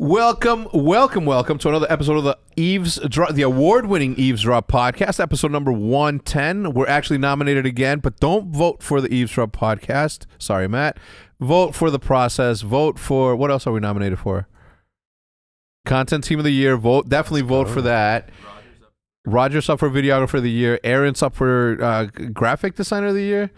Welcome to another episode of the Eavesdrop, the award-winning Eavesdrop podcast, episode number 110. We're actually nominated again, but don't vote for the Eavesdrop podcast. Sorry, Matt. Vote for the process. Vote for, what else are we nominated for? Content Team of the Year. Definitely vote for that. Roger's up for Videographer of the Year. Aaron's up for Graphic Designer of the Year.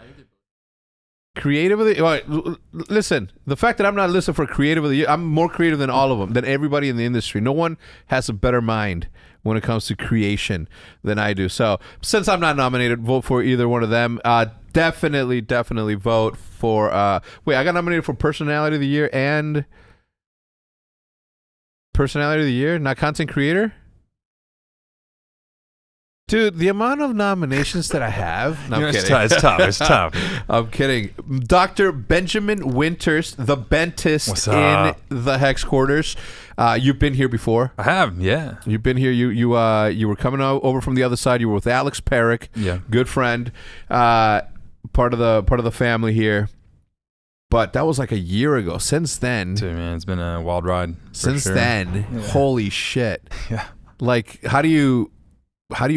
Creative of the Year. Listen, the fact that I'm not listed for Creative of the Year, I'm more creative than all of them, than everybody in the industry. No one has a better mind when it comes to creation than I do. So since I'm not nominated, vote for either one of them. Definitely vote for wait, I got nominated for Personality of the Year and Personality of the Year, not Content Creator. Dude, the amount of nominations that I have... No, I'm kidding. It's tough. I'm kidding. Dr. Benjamin Winters, the Bentist in the HECZ quarters. You've been here before. I have, yeah. You've been here. You were coming over from the other side. You were with Alex Perrick, good friend, part of the family here. But that was like a year ago. Since then... Dude, man, it's been a wild ride. Since then, holy shit. Yeah. Like, how do you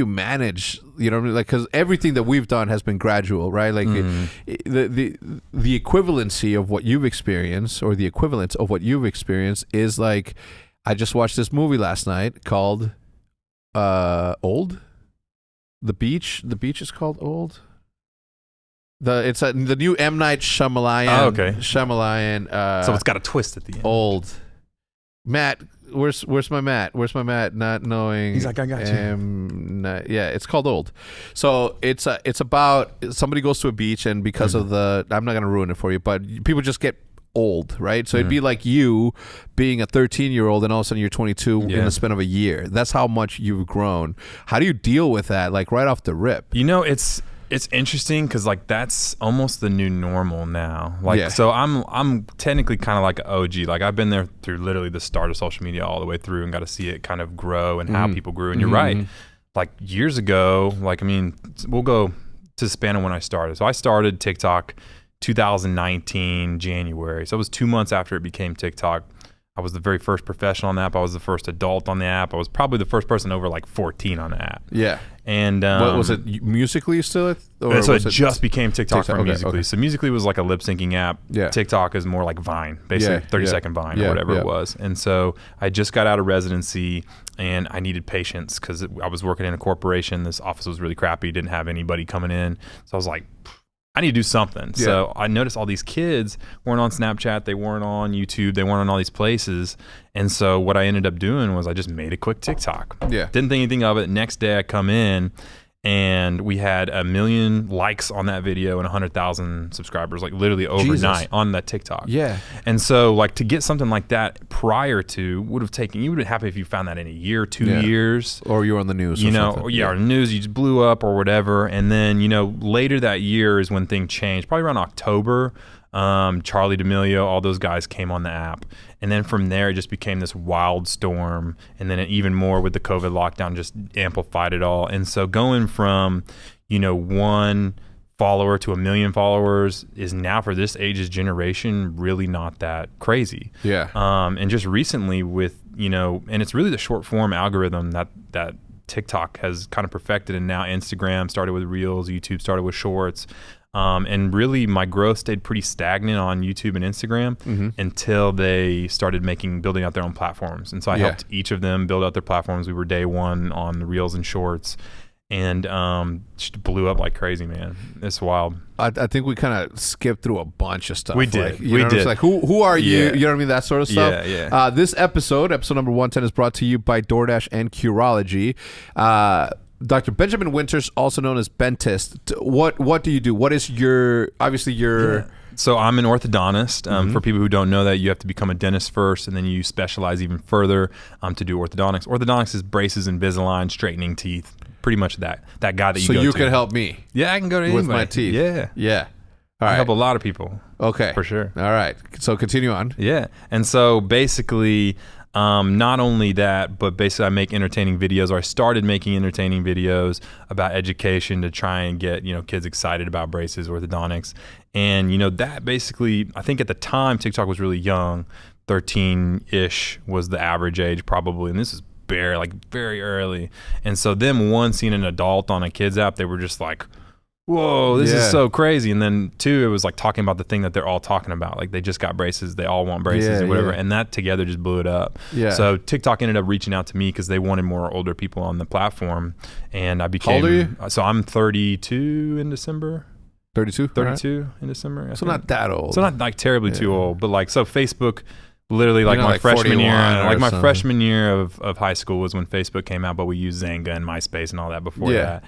manage, you know, like, because everything that we've done has been gradual, right? Like the equivalency of what you've experienced, or the equivalence of what you've experienced, is like, I just watched this movie last night called Old. The beach is called Old. It's the new M. Night Shyamalan. Oh, okay. Shyamalan. So it's got a twist at the end. Old. Matt, where's my Matt? Where's my Matt? Not knowing. He's like, I got you. Yeah, it's called Old. So it's about somebody goes to a beach, and because of the, I'm not gonna ruin it for you, but people just get old, right? So it'd be like you being a 13-year-old and all of a sudden you're 22 in the span of a year. That's how much you've grown. How do you deal with that, like right off the rip? You know, it's interesting because like that's almost the new normal now. Like, so I'm technically kind of like an OG. Like, I've been there through literally the start of social media all the way through and got to see it kind of grow and how people grew. And you're right. Like years ago, like, I mean, we'll go to the span of when I started. So I started TikTok 2019 January. So it was 2 months after it became TikTok. I was the very first professional on the app. I was the first adult on the app. I was probably the first person over like 14 on the app. Yeah. And what was it, Musical.ly still? So it just became TikTok from Musical.ly. Okay. So Musical.ly was like a lip syncing app. Yeah. TikTok is more like Vine, basically 30-second Vine or whatever it was. And so I just got out of residency and I needed patience because I was working in a corporation. This office was really crappy, didn't have anybody coming in. So I was like, I need to do something. Yeah. So I noticed all these kids weren't on Snapchat, they weren't on YouTube, they weren't on all these places. And so what I ended up doing was I just made a quick TikTok. Yeah. Didn't think anything of it. Next day I come in and we had 1 million likes on that video and 100,000 subscribers, like literally overnight on that TikTok. Yeah. And so like to get something like that prior to would have taken, you would have been happy if you found that in a year, 2 years. Or you were on the news or something. Or the news, you just blew up or whatever. And then, you know, later that year is when things changed, probably around October. Charlie D'Amelio, all those guys came on the app. And then from there, it just became this wild storm. And then even more with the COVID lockdown just amplified it all. And so going from, you know, 1 follower to 1 million followers is now, for this age's generation, really not that crazy. Yeah. And just recently with, you know, and it's really the short form algorithm that TikTok has kind of perfected. And now Instagram started with Reels, YouTube started with Shorts. And really my growth stayed pretty stagnant on YouTube and Instagram until they started building out their own platforms. And so I helped each of them build out their platforms. We were day one on the Reels and Shorts, and just blew up like crazy, man. It's wild. I think we kind of skipped through a bunch of stuff. We did. Like, we did. Like, who are you? Yeah. You know what I mean? That sort of stuff. Yeah. This episode number 110, is brought to you by DoorDash and Curology. Dr. Benjamin Winters, also known as Bentist. What do you do? What is your... So I'm an orthodontist. For people who don't know that, you have to become a dentist first, and then you specialize even further to do orthodontics. Orthodontics is braces, Invisalign, straightening teeth. Pretty much that guy that you go to. So you can help me? Yeah, I can go to anybody. With my teeth? Yeah. All right. I help a lot of people. Okay. For sure. All right. So continue on. Yeah. And so basically... not only that, but basically I make entertaining videos, or I started making entertaining videos about education to try and get, you know, kids excited about braces, orthodontics. And, you know, that basically, I think at the time TikTok was really young, 13-ish was the average age probably, and this is very early. And so them, one, seeing an adult on a kids app, they were just like, whoa, this is so crazy. And then two, it was like talking about the thing that they're all talking about, like they just got braces, they all want braces or whatever, and that together just blew it up. So TikTok ended up reaching out to me because they wanted more older people on the platform, and I became— How old are you? So I'm 32 in December. 32 in December, I so think. Not that old, so not like terribly too old, but like, so Facebook literally, like, my freshman year, like my freshman year of high school was when Facebook came out, but we used Zanga and MySpace and all that before that.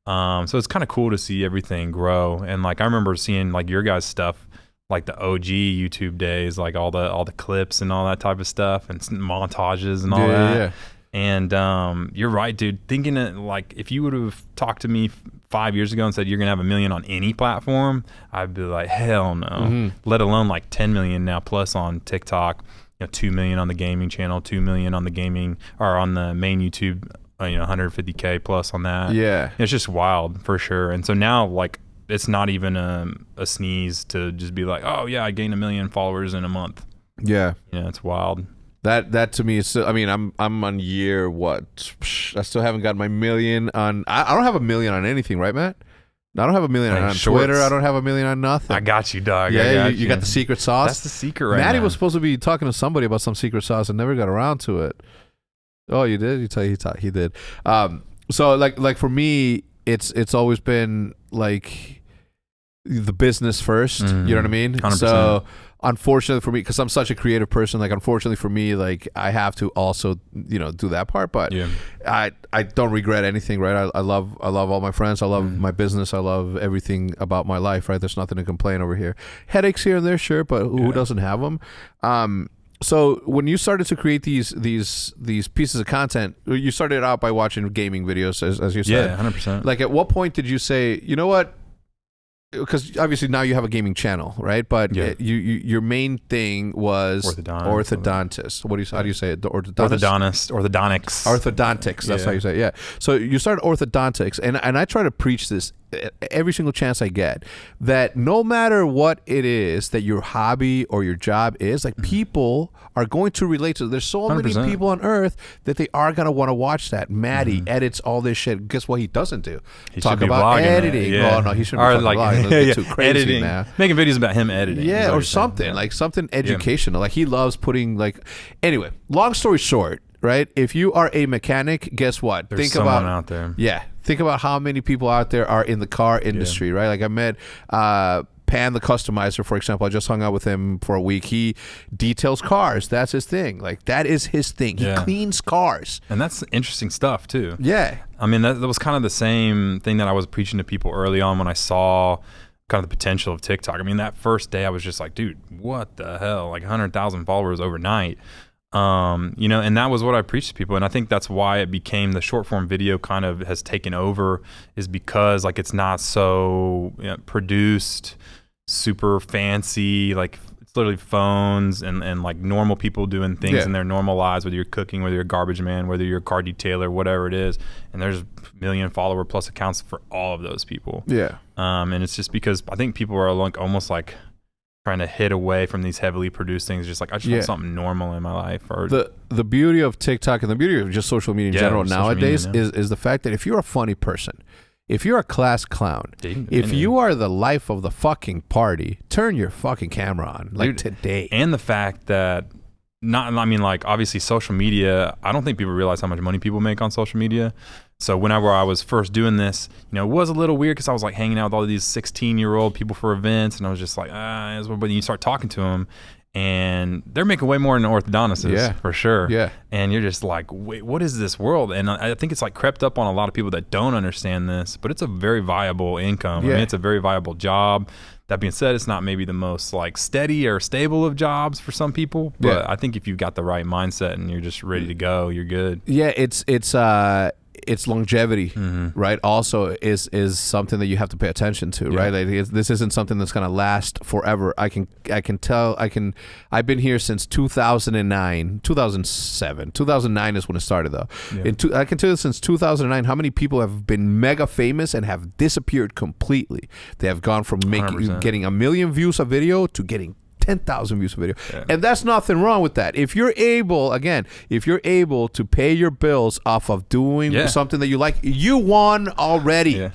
So it's kind of cool to see everything grow. And like, I remember seeing like your guys' stuff, like the OG YouTube days, like all the clips and all that type of stuff and montages and all that. And you're right, dude. Thinking that, like, if you would have talked to me 5 years ago and said you're gonna have 1 million on any platform, I'd be like, hell no. Let alone like 10 million now plus on TikTok. 2 million on the gaming channel, 2 million on the gaming or on the main YouTube. 150K plus on that. It's just wild for sure. And so now, like, it's not even a sneeze to just be like, oh yeah, I gained 1 million followers in a month. It's wild. That to me is still, I mean, I'm on year what? I still haven't got my 1 million on. I don't have 1 million on anything, right, Matt? I don't have 1 million on Twitter. I don't have 1 million on nothing. I got you, dog. Yeah, you got the secret sauce. That's the secret right Maddie now. was supposed to be talking to somebody about some secret sauce and never got around to it. Oh, you did? He did. So like for me, it's always been like the business first. You know what I mean? 100%. So unfortunately for me, because I'm such a creative person, like unfortunately for me, like I have to also do that part. But I don't regret anything, right? I love all my friends. I love my business. I love everything about my life, right? There's nothing to complain over here. Headaches here and there, sure, but who doesn't have them? So when you started to create these pieces of content, you started out by watching gaming videos, as you said. 100%. Like, at what point did you say, you know what? Because obviously now you have a gaming channel, right? But your main thing was orthodontist. How do you say it? The orthodontist? Orthodontics. That's how you say it. Yeah. So you started orthodontics, and I try to preach this every single chance I get, that no matter what it is that your hobby or your job is, like, people are going to relate to it. There's so 100%. Many people on earth that they are going to want to watch that. Maddie edits all this shit. Guess what he doesn't do? He Talk about editing. Oh no, he shouldn't be vlogging. Let's get too crazy editing. now. Making videos about him editing. Or something. Like something educational. Like, he loves putting, like, anyway, long story short, right? If you are a mechanic, guess what? There's someone out there. Think about how many people out there are in the car industry, right? Like, I met Pan the customizer, for example. I just hung out with him for a week. He details cars. That's his thing. Like, that is his thing. He cleans cars. And that's interesting stuff too. I mean, that was kind of the same thing that I was preaching to people early on when I saw kind of the potential of TikTok. I mean, that first day I was just like, dude, what the hell? Like 100,000 followers overnight. And that was what I preached to people. And I think that's why it became the short form video kind of has taken over, is because, like, it's not so produced, super fancy, like it's literally phones and like normal people doing things in their normal lives, whether you're cooking, whether you're a garbage man, whether you're a car detailer, whatever it is. And there's 1 million follower plus accounts for all of those people. And it's just because I think people are like almost like trying to hit away from these heavily produced things, just like, I just want something normal in my life. Or the beauty of TikTok and the beauty of just social media in general nowadays is the fact that if you're a funny person, if you're a class clown, if you are the life of the fucking party, turn your fucking camera on, like, today. And the fact that obviously social media, I don't think people realize how much money people make on social media. So whenever I was first doing this, it was a little weird because I was like hanging out with all these 16-year-old people for events, and I was just like, but you start talking to them, and they're making way more than orthodontists, for sure. And you're just like, wait, what is this world? And I think it's like crept up on a lot of people that don't understand this, but it's a very viable income. I mean, it's a very viable job. That being said, it's not maybe the most like steady or stable of jobs for some people, but I think if you've got the right mindset and you're just ready to go, you're good. It's longevity, right? Also is something that you have to pay attention to, right? Like, this isn't something that's gonna last forever. I've been here since 2009, 2007, 2009 is when it started though. I can tell you since 2009 how many people have been mega famous and have disappeared completely. They have gone from getting 1 million views a video to getting 10,000 views a video. And that's nothing wrong with that. If you're able, again, to pay your bills off of doing something that you like, you won already. Yeah.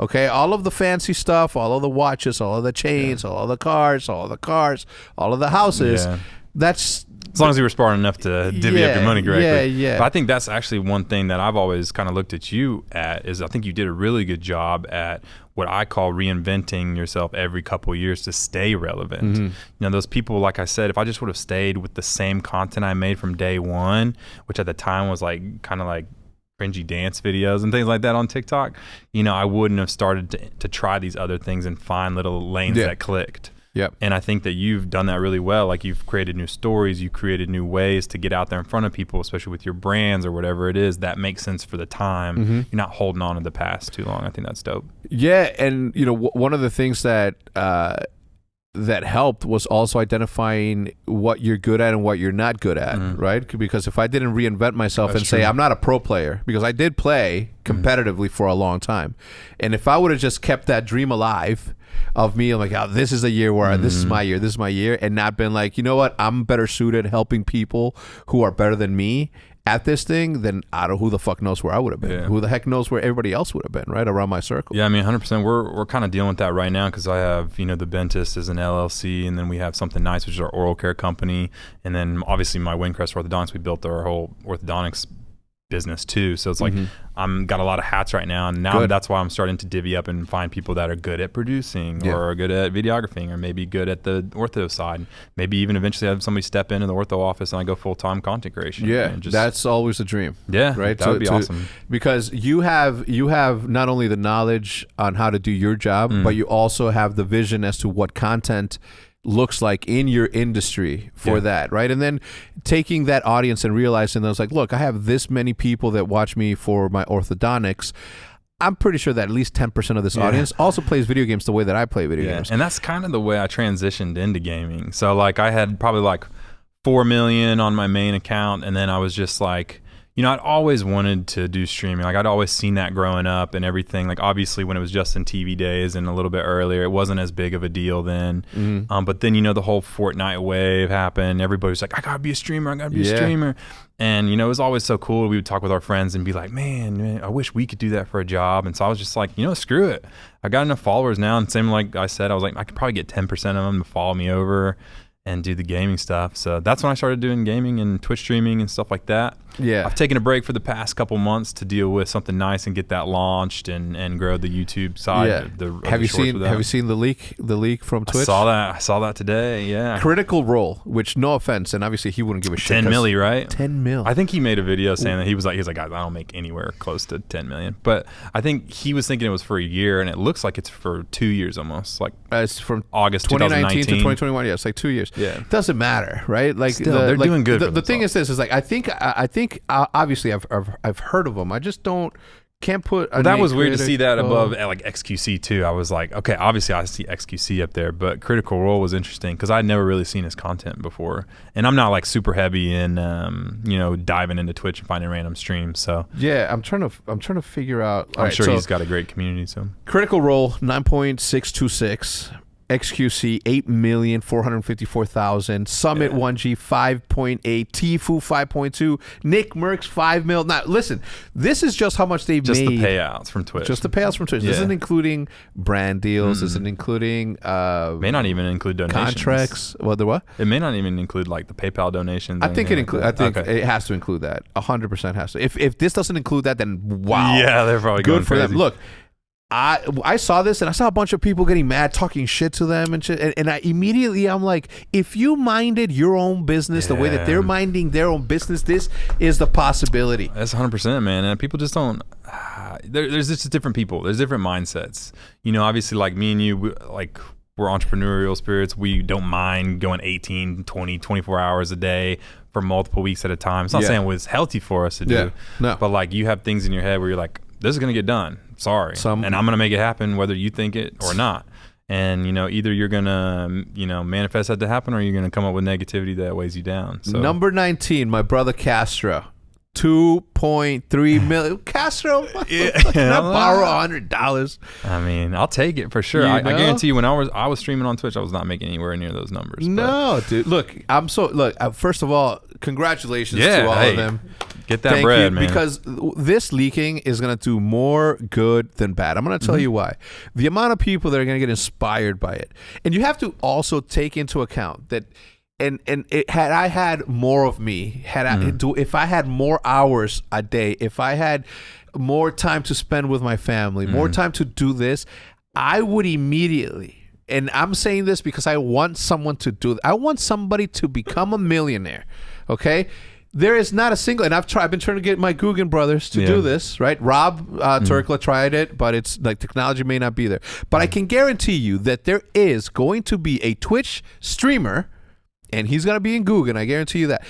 Okay, all of the fancy stuff, all of the watches, all of the chains, all of the cars, all of the houses, that's... As long as you were smart enough to divvy up your money correctly. Yeah. But I think that's actually one thing that I've always kind of looked at you at is I think you did a really good job at what I call reinventing yourself every couple of years to stay relevant. You know, those people, like I said, if I just would have stayed with the same content I made from day one, which at the time was like kind of like cringy dance videos and things like that on TikTok, you know, I wouldn't have started to try these other things and find little lanes that clicked. Yep. And I think that you've done that really well. Like you've created new stories, you created new ways to get out there in front of people, especially with your brands or whatever it is that makes sense for the time. You're not holding on to the past too long. I think that's dope. Yeah, and you know, one of the things that that helped was also identifying what you're good at and what you're not good at, right? Because if I didn't reinvent myself and say I'm not a pro player, because I did play competitively for a long time, and if I would have just kept that dream alive of me, I'm like, oh, this is the year where this is my year, and not been like, you know what, I'm better suited helping people who are better than me at this thing, then I don't know who the fuck knows where I would have been. Yeah. Who the heck knows where everybody else would have been, right? Around my circle. Yeah, I mean, 100%. We're kind of dealing with that right now because I have, you know, the Dentist is an LLC, and then we have Something Nice, which is our oral care company, and then obviously my Windcrest Orthodontics, we built our whole orthodontics business too. So it's like I'm got a lot of hats right now, and now that's why I'm starting to divvy up and find people that are good at producing or are good at videographing or maybe good at the ortho side. Maybe even eventually have somebody step into the ortho office and I go full-time content creation. Yeah, that's always a dream. Yeah, right. That would be awesome because you have not only the knowledge on how to do your job, but you also have the vision as to what content looks like in your industry for that, right? And then taking that audience and realizing that it's like, look, I have this many people that watch me for my orthodontics. I'm pretty sure that at least 10% of this audience also plays video games the way that I play video games. And that's kind of the way I transitioned into gaming. So like I had probably like 4 million on my main account, and then I was just like, you know, I'd always wanted to do streaming. Like I'd always seen that growing up and everything. Like obviously when it was Justin TV days and a little bit earlier, it wasn't as big of a deal then. But then, you know, the whole Fortnite wave happened. Everybody was like, I gotta be a streamer. A streamer. And, you know, it was always so cool. We would talk with our friends and be like, man, I wish we could do that for a job. And so I was just like, you know, screw it. I got enough followers now. And same like I said, I was like, I could probably get 10% of them to follow me over and do the gaming stuff. So that's when I started doing gaming and Twitch streaming and stuff like that. Yeah, I've taken a break for the past couple months to deal with Something Nice and get that launched and grow the YouTube side. Have you seen the leak from Twitch? I saw that today. Yeah, Critical Role, which no offense, and obviously he wouldn't give a shit. 10 milli, right? 10 mil. I think he made a video saying that he was like, guys, I don't make anywhere close to 10 million. But I think he was thinking it was for a year, and it looks like it's for 2 years almost. Like it's from August 2019 to 2021. Yeah, it's like 2 years. Yeah, it doesn't matter, right? Like still, they're doing good. The thing is this is like I think obviously I've heard of them. I just can't put. That was weird to see that above like XQC too. I was like, okay, obviously I see XQC up there, but Critical Role was interesting because I'd never really seen his content before, and I'm not like super heavy in you know, diving into Twitch and finding random streams. So yeah, I'm trying to figure out. I'm sure he's got a great community. So Critical Role 9.626. XQC 8,454,000. Summit 1G 5.8. Tfue 5.2. Nick Merckx 5 mil. Now listen, this is just how much they've made. Just the payouts from Twitch. This isn't including brand deals. This isn't including may not even include donations. Contracts. What? It may not even include like the PayPal donations. I think it includes. I think it has to include that. 100% has to. If this doesn't include that, then wow. Yeah, they're probably good going for crazy. them. Look. I saw this and I saw a bunch of people getting mad, talking shit to them and shit. And I immediately, I'm like, if you minded your own business the way that they're minding their own business, this is the possibility. That's 100%, man. And people just don't. There's just different people. There's different mindsets. You know, obviously, like me and you, we're entrepreneurial spirits. We don't mind going 18, 20, 24 hours a day for multiple weeks at a time. It's not saying it was healthy for us to do. No. But like you have things in your head where you're like, this is going to get done. Sorry. And I'm going to make it happen whether you think it or not. And, you know, either you're going to, you know, manifest that to happen or you're going to come up with negativity that weighs you down. So number 19, my brother Castro. 2.3 million. Castro, can I borrow $100? I mean, I'll take it for sure. I guarantee you, when I was streaming on Twitch, I was not making anywhere near those numbers. No, dude. Look, first of all, congratulations to all of them. Get that bread, man. Because this leaking is going to do more good than bad. I'm going to tell you why. The amount of people that are going to get inspired by it. And you have to also take into account that had I had more of me, if I had more hours a day, if I had more time to spend with my family, more time to do this, I would immediately, and I'm saying this because I want someone to do it. I want somebody to become a millionaire. Okay? There is not a single, and I've been trying to get my Guggen brothers to do this, right? Rob Turkla tried it, but it's like technology may not be there. But I can guarantee you that there is going to be a Twitch streamer, and he's going to be in Guggen. I guarantee you that.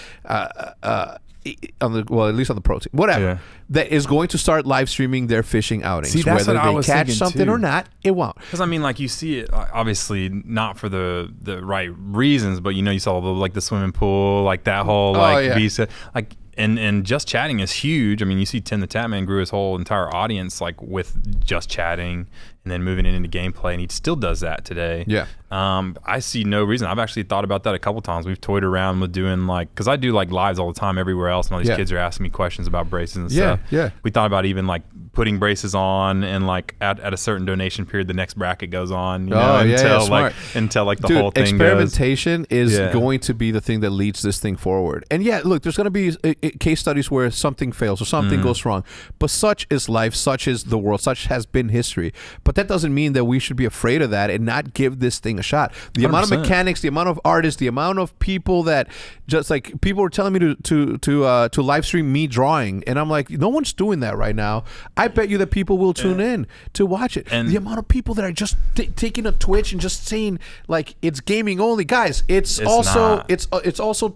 At least on the pro team, whatever, that is going to start live streaming their fishing outings. See, that's whether what I they was catch thinking something too. or not, it won't. Because I mean, like, you see it obviously not for the right reasons, but you saw the swimming pool, like that whole visa, like. And just chatting is huge. I mean, you see Tim the Tatman grew his whole entire audience like with just chatting and then moving it into gameplay, and he still does that today. Yeah. I see no reason. I've actually thought about that a couple times. We've toyed around with doing because I do like lives all the time everywhere else, and all these kids are asking me questions about braces and stuff. Yeah. We thought about even like putting braces on, and like at a certain donation period, the next bracket goes on. Until the whole thing experimentation is going to be the thing that leads this thing forward. And look, there's going to be case studies where something fails or something goes wrong, but such is life, such is the world, such has been history. But that doesn't mean that we should be afraid of that and not give this thing a shot. The 100%. Amount of mechanics, the amount of artists, the amount of people that just like people were telling me to live stream me drawing, and I'm like, no one's doing that right now. I bet you that people will tune in to watch it. And the amount of people that are just taking a Twitch and just saying like it's gaming only, guys. It's also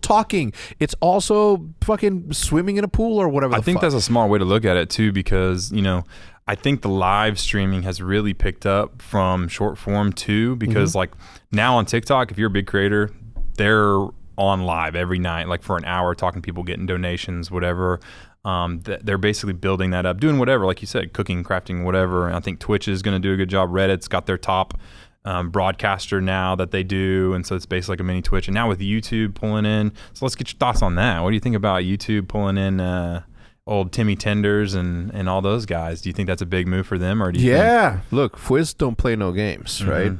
talking. It's also fucking swimming in a pool or whatever. I think that's a smart way to look at it too, because I think the live streaming has really picked up from short form too, because like now on TikTok, if you're a big creator, they're on live every night, like for an hour, talking to people, getting donations, whatever. They're basically building that up, doing whatever, like you said, cooking, crafting, whatever. And I think Twitch is going to do a good job. Reddit's got their top broadcaster now that they do, and so it's basically like a mini Twitch. And now with YouTube pulling in, so let's get your thoughts on that. What do you think about YouTube pulling in old Timmy Tenders and all those guys? Do you think that's a big move for them, or do you think? Look, Fwiz don't play no games, right?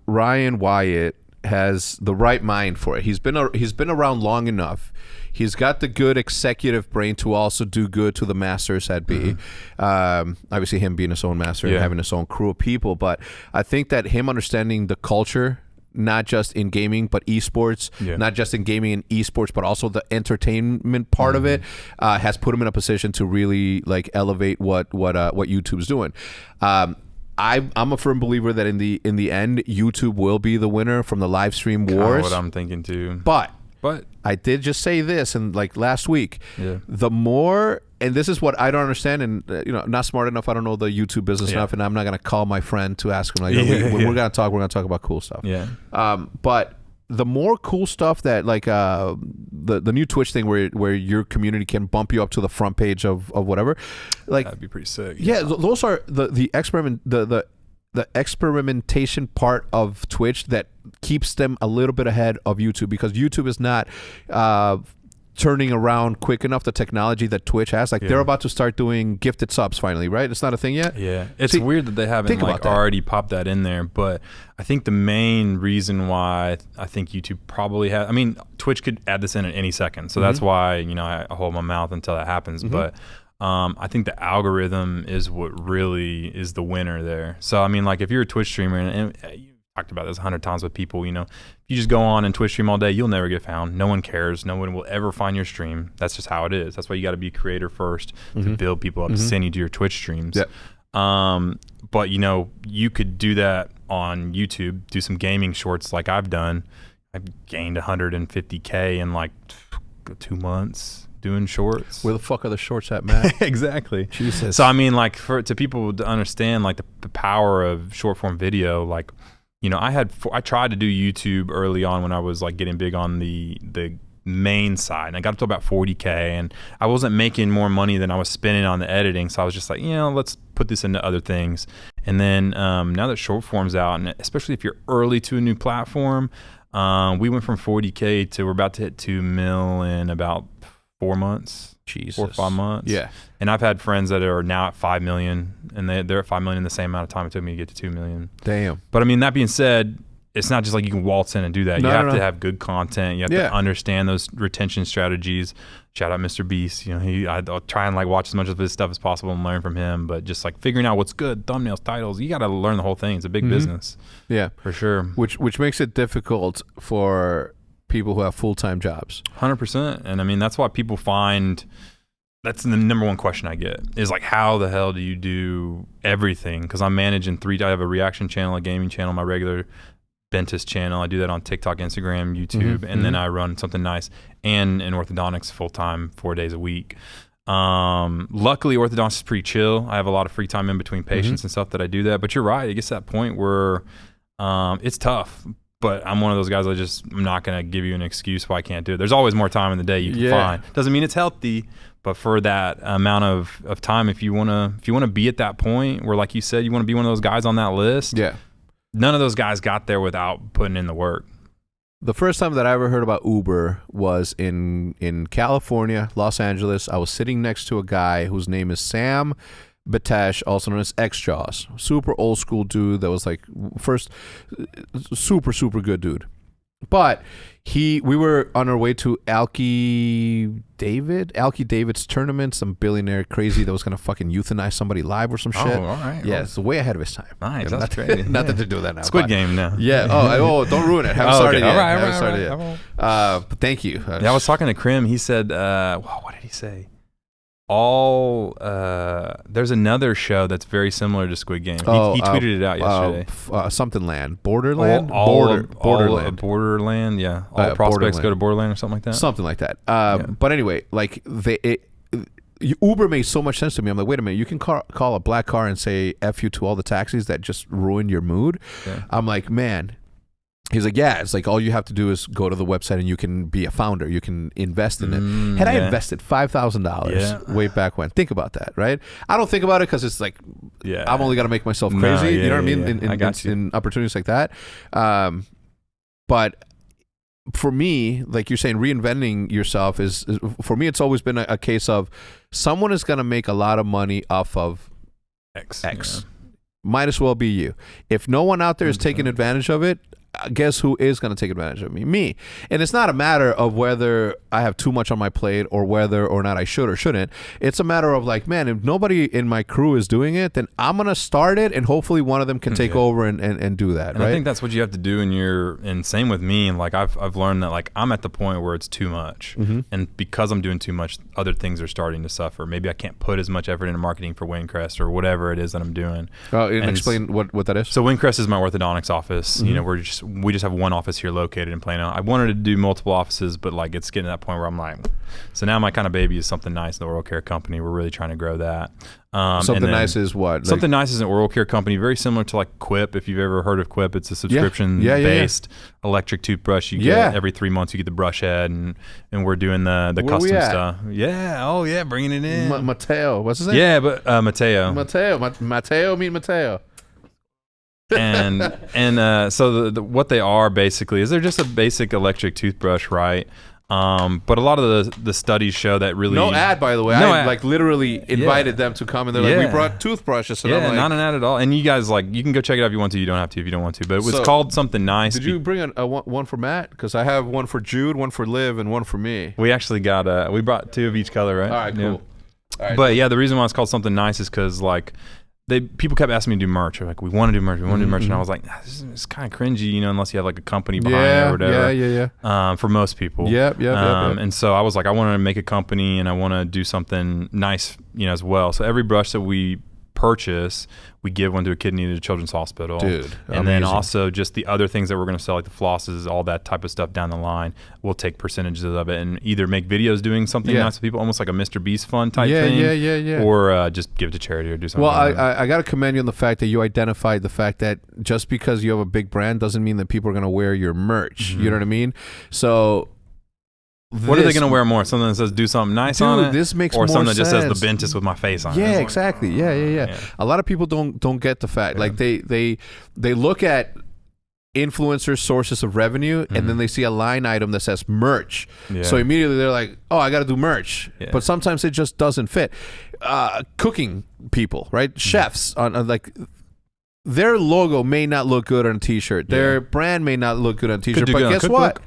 Ryan Wyatt has the right mind for it. He's been around long enough. He's got the good executive brain to also do good to the masters at B. Obviously, him being his own master and having his own crew of people. But I think that him understanding the culture, not just in gaming, but esports, not just in gaming and esports, but also the entertainment part of it, has put him in a position to really like elevate what YouTube's doing. I'm a firm believer that in the end, YouTube will be the winner from the live stream wars. What I'm thinking too. But I did just say this, and like last week, the more, and this is what I don't understand, and I'm not smart enough. I don't know the YouTube business enough, and I'm not gonna call my friend to ask him like, when we're gonna talk about cool stuff. But the more cool stuff that like the new Twitch thing where your community can bump you up to the front page of whatever, like that'd be pretty sick. Those are the experimentation part of Twitch that keeps them a little bit ahead of YouTube, because YouTube is not turning around quick enough the technology that Twitch has. Like they're about to start doing gifted subs finally, right? It's not a thing yet. It's weird that they haven't like already popped that in there, but I think the main reason why I think YouTube probably has, I mean, Twitch could add this in at any second, so that's why I hold my mouth until that happens. But I think the algorithm is what really is the winner there. So I mean, like if you're a Twitch streamer, and you talked about this 100 times with people, you just go on and Twitch stream all day, you'll never get found. No one cares. No one will ever find your stream. That's just how it is. That's why you got to be a creator first to build people up, to send you to your Twitch streams. But you could do that on YouTube, do some gaming shorts like I've done. I've gained 150K in like 2 months doing shorts. Where the fuck are the shorts at, Matt? Exactly. Jesus. So I mean, like to people to understand like the power of short form video, like I tried to do YouTube early on when I was like getting big on the main side, and I got up to about 40K, and I wasn't making more money than I was spending on the editing, so I was just like, let's put this into other things. And then now that short form's out, and especially if you're early to a new platform, we went from 40K to we're about to hit 2 mil in about 4 months. Jesus. 4 or 5 months. Yeah. And I've had friends that are now at 5 million, and they're at 5 million in the same amount of time it took me to get to 2 million. Damn. But I mean, that being said, it's not just like you can waltz in and do that. You have to have good content. You have to understand those retention strategies. Shout out Mr. Beast. I'll try and like watch as much of his stuff as possible and learn from him. But just like figuring out what's good, thumbnails, titles, you got to learn the whole thing. It's a big business. Yeah, for sure. Which makes it difficult for people who have full-time jobs. 100%. And I mean, that's why people find. That's the number one question I get is like, how the hell do you do everything? Because I'm managing I have a reaction channel, a gaming channel, my regular dentist channel. I do that on TikTok, Instagram, YouTube, and then I run something nice and in orthodontics full time 4 days a week. Luckily, orthodontics is pretty chill. I have a lot of free time in between patients and stuff that I do that. But you're right. It gets to that point where it's tough. But I'm one of those guys I'm not going to give you an excuse why I can't do it. There's always more time in the day you can find. Doesn't mean it's healthy, but for that amount of time, if you want to be at that point where, like you said, you want to be one of those guys on that list. Yeah. None of those guys got there without putting in the work. The first time that I ever heard about Uber was in California, Los Angeles. I was sitting next to a guy whose name is Sam Batesh, also known as X-Jaws. Super old school dude that was like first super good dude. But we were on our way to Alki David's tournament, some billionaire crazy that was gonna fucking euthanize somebody live or some shit. Oh, all right. Yeah, it's way ahead of his time. Nice, that's crazy. Not that they're doing that now. Squid Game now. Yeah. Oh, don't ruin it. Haven't started yet. Haven't started yet. But thank you. I was talking to Krim. He said, what did he say? There's another show that's very similar to Squid Game. He tweeted it out yesterday. Something Land. Borderland? Borderland. Borderland, yeah. All prospects go to Borderland or something like that. Something like that. But anyway, like Uber made so much sense to me. I'm like, wait a minute, you can call a black car and say F you to all the taxis that just ruined your mood. Yeah. I'm like, man. He's like, yeah, it's like all you have to do is go to the website and you can be a founder. You can invest in it. Had I invested $5,000 way back when, think about that, right? I don't think about it because it's like, I'm only got to make myself crazy. You know what I mean? In opportunities like that. But for me, like you're saying, reinventing yourself is for me, it's always been a case of someone is going to make a lot of money off of X. Yeah. Might as well be you. If no one out there is taking advantage of it, guess who is going to take advantage of me? Me. And it's not a matter of whether I have too much on my plate or whether or not I should or shouldn't. It's a matter of like, man, if nobody in my crew is doing it, then I'm going to start it and hopefully one of them can take over and do that. And right? I think that's what you have to do and same with me. And like I've learned that like I'm at the point where it's too much. And because I'm doing too much, other things are starting to suffer. Maybe I can't put as much effort into marketing for Windcrest or whatever it is that I'm doing. And explain what that is. So Windcrest is my orthodontics office. You know, we just have one office here located in Plano. I wanted to do multiple offices, but like it's getting to that point where I'm like, so now my kind of baby is Something Nice, the oral care company. We're really trying to grow that. Something Nice is what? Something Nice is an oral care company, very similar to like Quip. If you've ever heard of Quip, it's a subscription-based electric toothbrush. You get every 3 months. You get the brush head, and we're doing the custom stuff. Yeah. Oh yeah, bringing it in. Mateo, what's his name? Yeah, but Mateo. Mateo, meet Mateo. So what they are basically is they're just a basic electric toothbrush, right? But a lot of the studies show that really no ad, by the way. I like literally invited them to come and they're like, we brought toothbrushes. And I'm like, not an ad at all. And you guys like, you can go check it out if you want to. You don't have to if you don't want to. But it was called Something Nice. Did you bring one for Matt? Because I have one for Jude, one for Liv, and one for me. We actually got we brought 2 of each color, right? All right, cool. All right. But yeah, the reason why it's called Something Nice is because like. People kept asking me to do merch. They're like, we want to do merch. And I was like, this is kind of cringy, you know, unless you have like a company behind it or whatever. Yeah. For most people. Yep. And so I was like, I want to make a company and I want to do something nice, you know, as well. So every brush that we purchase, we give one to a kid needed at a children's hospital. Dude, and then also just the other things that we're going to sell, like the flosses, all that type of stuff down the line. We'll take percentages of it and either make videos doing something nice for people, almost like a Mr. Beast fun type thing. Or just give it to charity or do something. Well, I got to commend you on the fact that you identified the fact that just because you have a big brand doesn't mean that people are going to wear your merch. You know what I mean? So What are they going to wear more? Something that says "Do something nice" on it, this makes or more something that just says sense. "The Dentist with my face on it." Yeah, exactly. Yeah. A lot of people don't get the fact. Like they look at influencers' sources of revenue, and then they see a line item that says merch. Yeah. So immediately they're like, "Oh, I got to do merch." Yeah. But sometimes it just doesn't fit. Cooking people, right? Chefs on like. Their logo may not look good on a t-shirt. Their brand may not look good on a t-shirt. But guess what?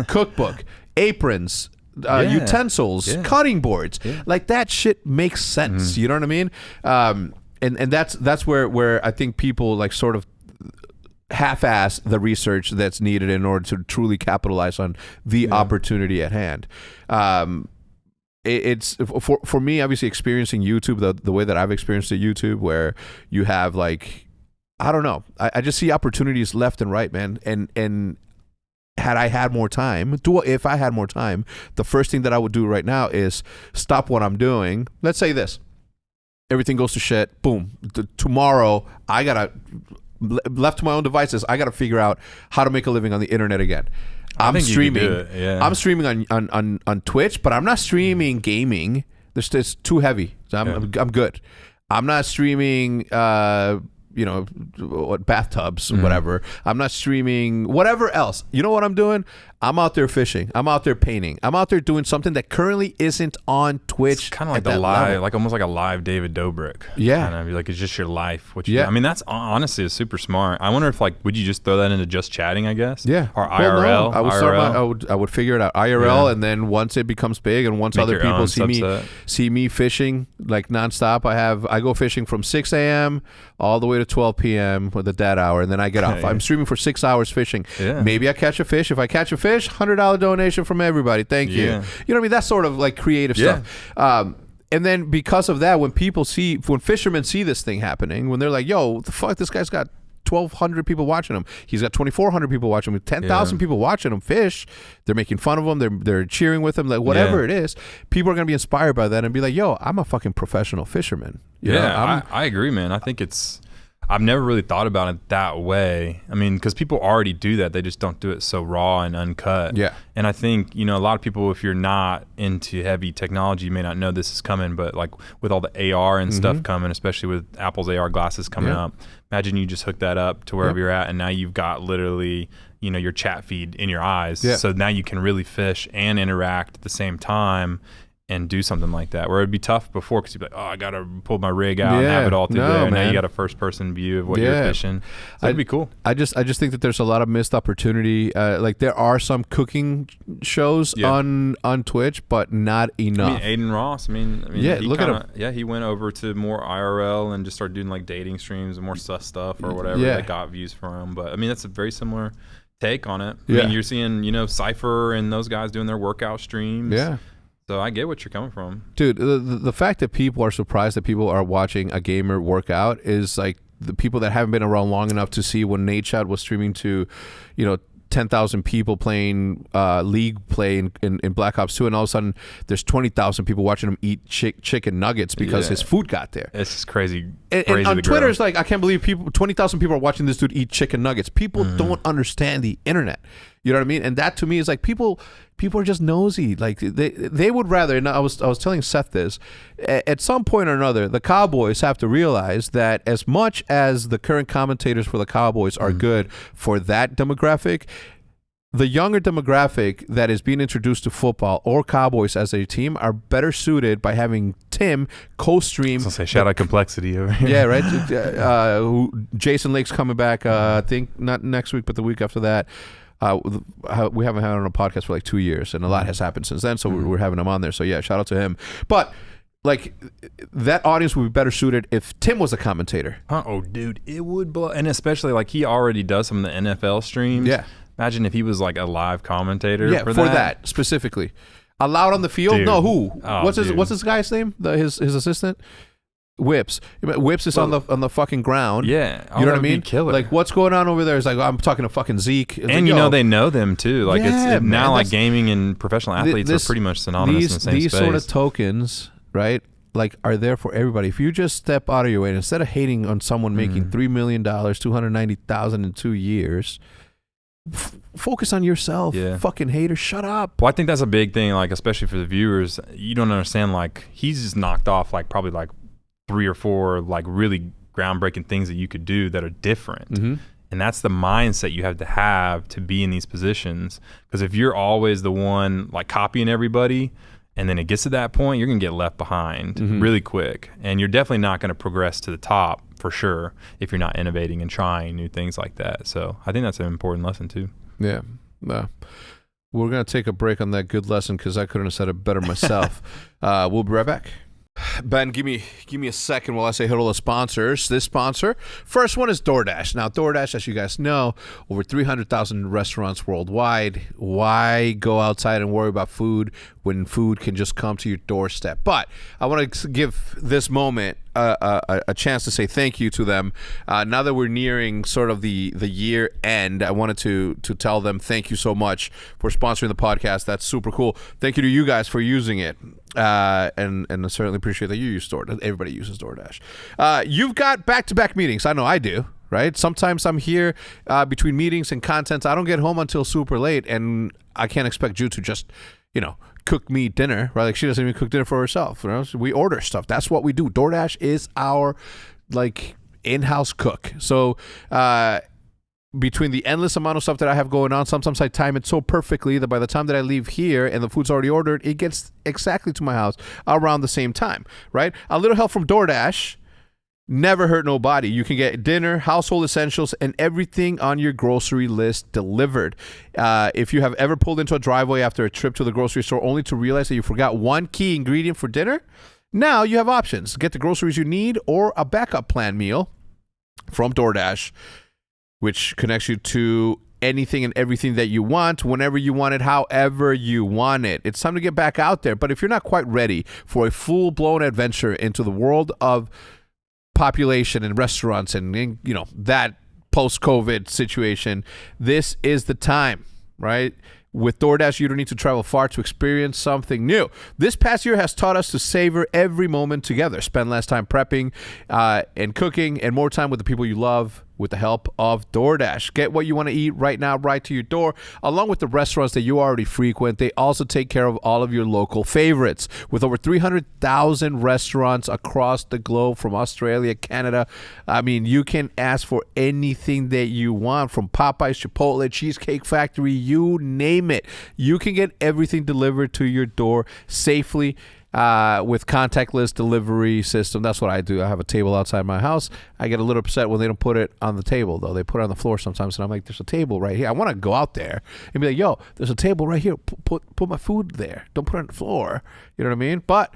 Cookbook, aprons, utensils, cutting boards. Yeah. Like that shit makes sense. You know what I mean? And that's where I think people like sort of half-ass the research that's needed in order to truly capitalize on the opportunity at hand. It's for me, obviously, experiencing YouTube the way that I've experienced it, YouTube, where you have like, I don't know. I just see opportunities left and right, man. And had I had more time, if I had more time, the first thing that I would do right now is stop what I'm doing. Let's say this. Everything goes to shit. Boom. Tomorrow, I got to, left to my own devices, I got to figure out how to make a living on the internet again. I'm streaming. I'm streaming on Twitch, but I'm not streaming gaming. It's too heavy. So I'm good. I'm not streaming bathtubs, whatever. I'm not streaming whatever else. You know what I'm doing? I'm out there fishing. I'm out there painting. I'm out there doing something that currently isn't on Twitch. It's kind of like the live, level. Like almost like a live David Dobrik. Yeah. Kind of like it's just your life. What you do. I mean, that's honestly is super smart. I wonder if like, would you just throw that into just chatting, I guess? Yeah. Or IRL? No, I would figure it out. IRL, and then once it becomes big and once other people see me fishing like nonstop, I go fishing from 6 a.m. all the way to 12 p.m. with a dead hour, and then I get off. I'm streaming for 6 hours fishing. Yeah. Maybe I catch a fish. If I catch a fish, $100 donation from everybody. Thank you. You know what I mean? That's sort of like creative stuff. And then because of that, when fishermen see this thing happening, when they're like, yo, what the fuck, this guy's got 1,200 people watching him. He's got 2,400 people watching him. 10,000 people watching him fish. They're making fun of him. They're cheering with him. Like whatever it is, people are going to be inspired by that and be like, yo, I'm a fucking professional fisherman. You know, I agree, man. I think I've never really thought about it that way. I mean, because people already do that. They just don't do it so raw and uncut. Yeah. And I think, a lot of people, if you're not into heavy technology, you may not know this is coming, but like with all the AR and stuff coming, especially with Apple's AR glasses coming up, imagine you just hook that up to wherever you're at, and now you've got literally, your chat feed in your eyes. Yeah. So now you can really fish and interact at the same time and do something like that, where it'd be tough before because you'd be like, oh, I got to pull my rig out and have it all through there. And now you got a first-person view of what you're fishing. So that'd be cool. I just think that there's a lot of missed opportunity. Like there are some cooking shows on Twitch, but not enough. I mean, Aiden Ross, look at him. Yeah, he went over to more IRL and just started doing like dating streams and more sus stuff or whatever that got views for him. But I mean, that's a very similar take on it. I mean, you're seeing, Cypher and those guys doing their workout streams. Yeah. So I get what you're coming from. Dude, the fact that people are surprised that people are watching a gamer work out is like the people that haven't been around long enough to see when Nate Shot was streaming to, 10,000 people playing League play in Black Ops 2, and all of a sudden there's 20,000 people watching him eat chicken nuggets because his food got there. It's just crazy. And on Twitter, it's like, I can't believe 20,000 people are watching this dude eat chicken nuggets. People don't understand the internet. You know what I mean? And that to me is like people are just nosy. Like they would rather, and I was telling Seth this, at some point or another, the Cowboys have to realize that as much as the current commentators for the Cowboys are good for that demographic, the younger demographic that is being introduced to football or Cowboys as a team are better suited by having Tim co-stream. Shout out Complexity over here. Yeah, right. Jason Lake's coming back, I think not next week, but the week after that. We haven't had him on a podcast for like 2 years, and a lot has happened since then, so we're having him on there. So yeah, shout out to him. But like that audience would be better suited if Tim was a commentator. Oh, dude, it would blow. And especially like he already does some of the NFL streams. Yeah. Imagine if he was like a live commentator. Yeah, for that specifically. Allowed on the field? Dude. No, who? Oh, what's his guy's name? His assistant? Whips is on the fucking ground. Yeah, you know what I mean. Killer. Like what's going on over there? It's like I'm talking to fucking Zeke, and like, they know them too. Like now, like gaming and professional athletes are pretty much synonymous in the same space. These sort of tokens, right? Like are there for everybody. If you just step out of your way and instead of hating on someone making $3 million, $290,000 in 2 years, focus on yourself. Yeah. Fucking hater, shut up. Well, I think that's a big thing, like, especially for the viewers. You don't understand, like, he's just knocked off, like, probably, like, 3 or 4, like, really groundbreaking things that you could do that are different. Mm-hmm. And that's the mindset you have to be in these positions. Because if you're always the one, like, copying everybody, and then it gets to that point, you're going to get left behind really quick. And you're definitely not going to progress to the top, for sure, if you're not innovating and trying new things like that. So I think that's an important lesson, too. Yeah. We're going to take a break on that good lesson because I couldn't have said it better myself. We'll be right back. Ben, give me a second while I say hello to sponsors. This sponsor, first one is DoorDash. Now, DoorDash, as you guys know, over 300,000 restaurants worldwide. Why go outside and worry about food when food can just come to your doorstep? But I want to give this moment a chance to say thank you to them. Now that we're nearing sort of the year end, I wanted to tell them thank you so much for sponsoring the podcast. That's super cool. Thank you to you guys for using it. And I certainly appreciate that you use DoorDash. Everybody uses DoorDash. You've got back-to-back meetings. I know I do, right? Sometimes I'm here between meetings and content. I don't get home until super late, and I can't expect Ju to just, cook me dinner, right? Like, she doesn't even cook dinner for herself. So we order stuff. That's what we do. DoorDash is our, like, in-house cook. So, between the endless amount of stuff that I have going on, sometimes I time it so perfectly that by the time that I leave here and the food's already ordered, it gets exactly to my house around the same time, right? A little help from DoorDash never hurt nobody. You can get dinner, household essentials, and everything on your grocery list delivered. If you have ever pulled into a driveway after a trip to the grocery store only to realize that you forgot one key ingredient for dinner, now you have options. Get the groceries you need or a backup plan meal from DoorDash, which connects you to anything and everything that you want, whenever you want it, however you want it. It's time to get back out there. But if you're not quite ready for a full-blown adventure into the world of population and restaurants and that post-COVID situation, this is the time, right? With DoorDash, you don't need to travel far to experience something new. This past year has taught us to savor every moment together. Spend less time prepping and cooking and more time with the people you love with the help of DoorDash. Get what you want to eat right now, right to your door, along with the restaurants that you already frequent. They also take care of all of your local favorites. With over 300,000 restaurants across the globe, from Australia, Canada, I mean, you can ask for anything that you want, from Popeyes, Chipotle, Cheesecake Factory, you name it. You can get everything delivered to your door safely with contactless delivery system. That's what I do. I have a table outside my house. I get a little upset when they don't put it on the table, though. They put it on the floor sometimes, and I'm like, there's a table right here. I want to go out there and be like, yo, there's a table right here. Put my food there. Don't put it on the floor. You know what I mean? But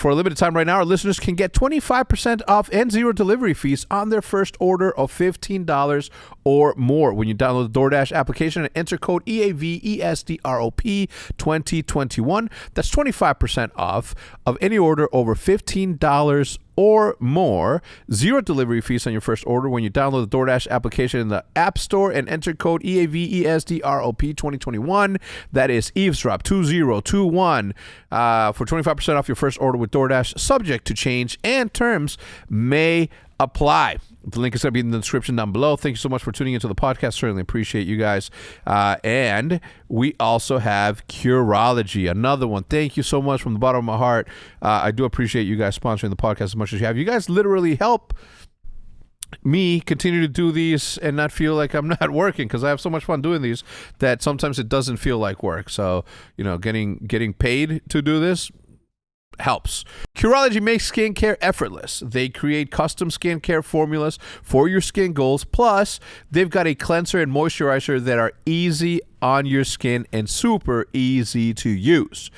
for a limited time right now, our listeners can get 25% off and zero delivery fees on their first order of $15 or more when you download the DoorDash application and enter code EAVESDROP 2021. That's 25% off of any order over $15 or more. Zero delivery fees on your first order when you download the DoorDash application in the App Store and enter code EAVESDROP 2021. That is Eavesdrop 2021 for 25% off your first order with DoorDash, subject to change and terms may apply. The link is going to be in the description down below. Thank you so much for tuning into the podcast. Certainly appreciate you guys. And we also have Curology, another one. Thank you so much from the bottom of my heart. I do appreciate you guys sponsoring the podcast as much as you have. You guys literally help me continue to do these and not feel like I'm not working, because I have so much fun doing these that sometimes it doesn't feel like work. So, getting paid to do this helps. Curology makes skincare effortless. They create custom skincare formulas for your skin goals. Plus, they've got a cleanser and moisturizer that are easy on your skin and super easy to use.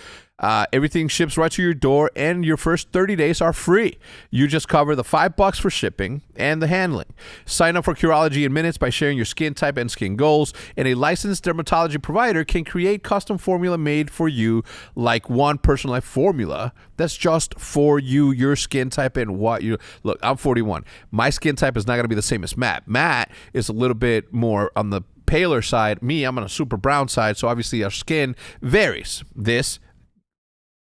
Everything ships right to your door, and your first 30 days are free. You just cover the $5 for shipping and the handling. Sign up for Curology in minutes by sharing your skin type and skin goals, and a licensed dermatology provider can create custom formula made for you, like one personalized formula that's just for you, your skin type, and what you look. I'm 41. My skin type is not going to be the same as Matt. Matt is a little bit more on the paler side. Me, I'm on a super brown side, so obviously our skin varies. This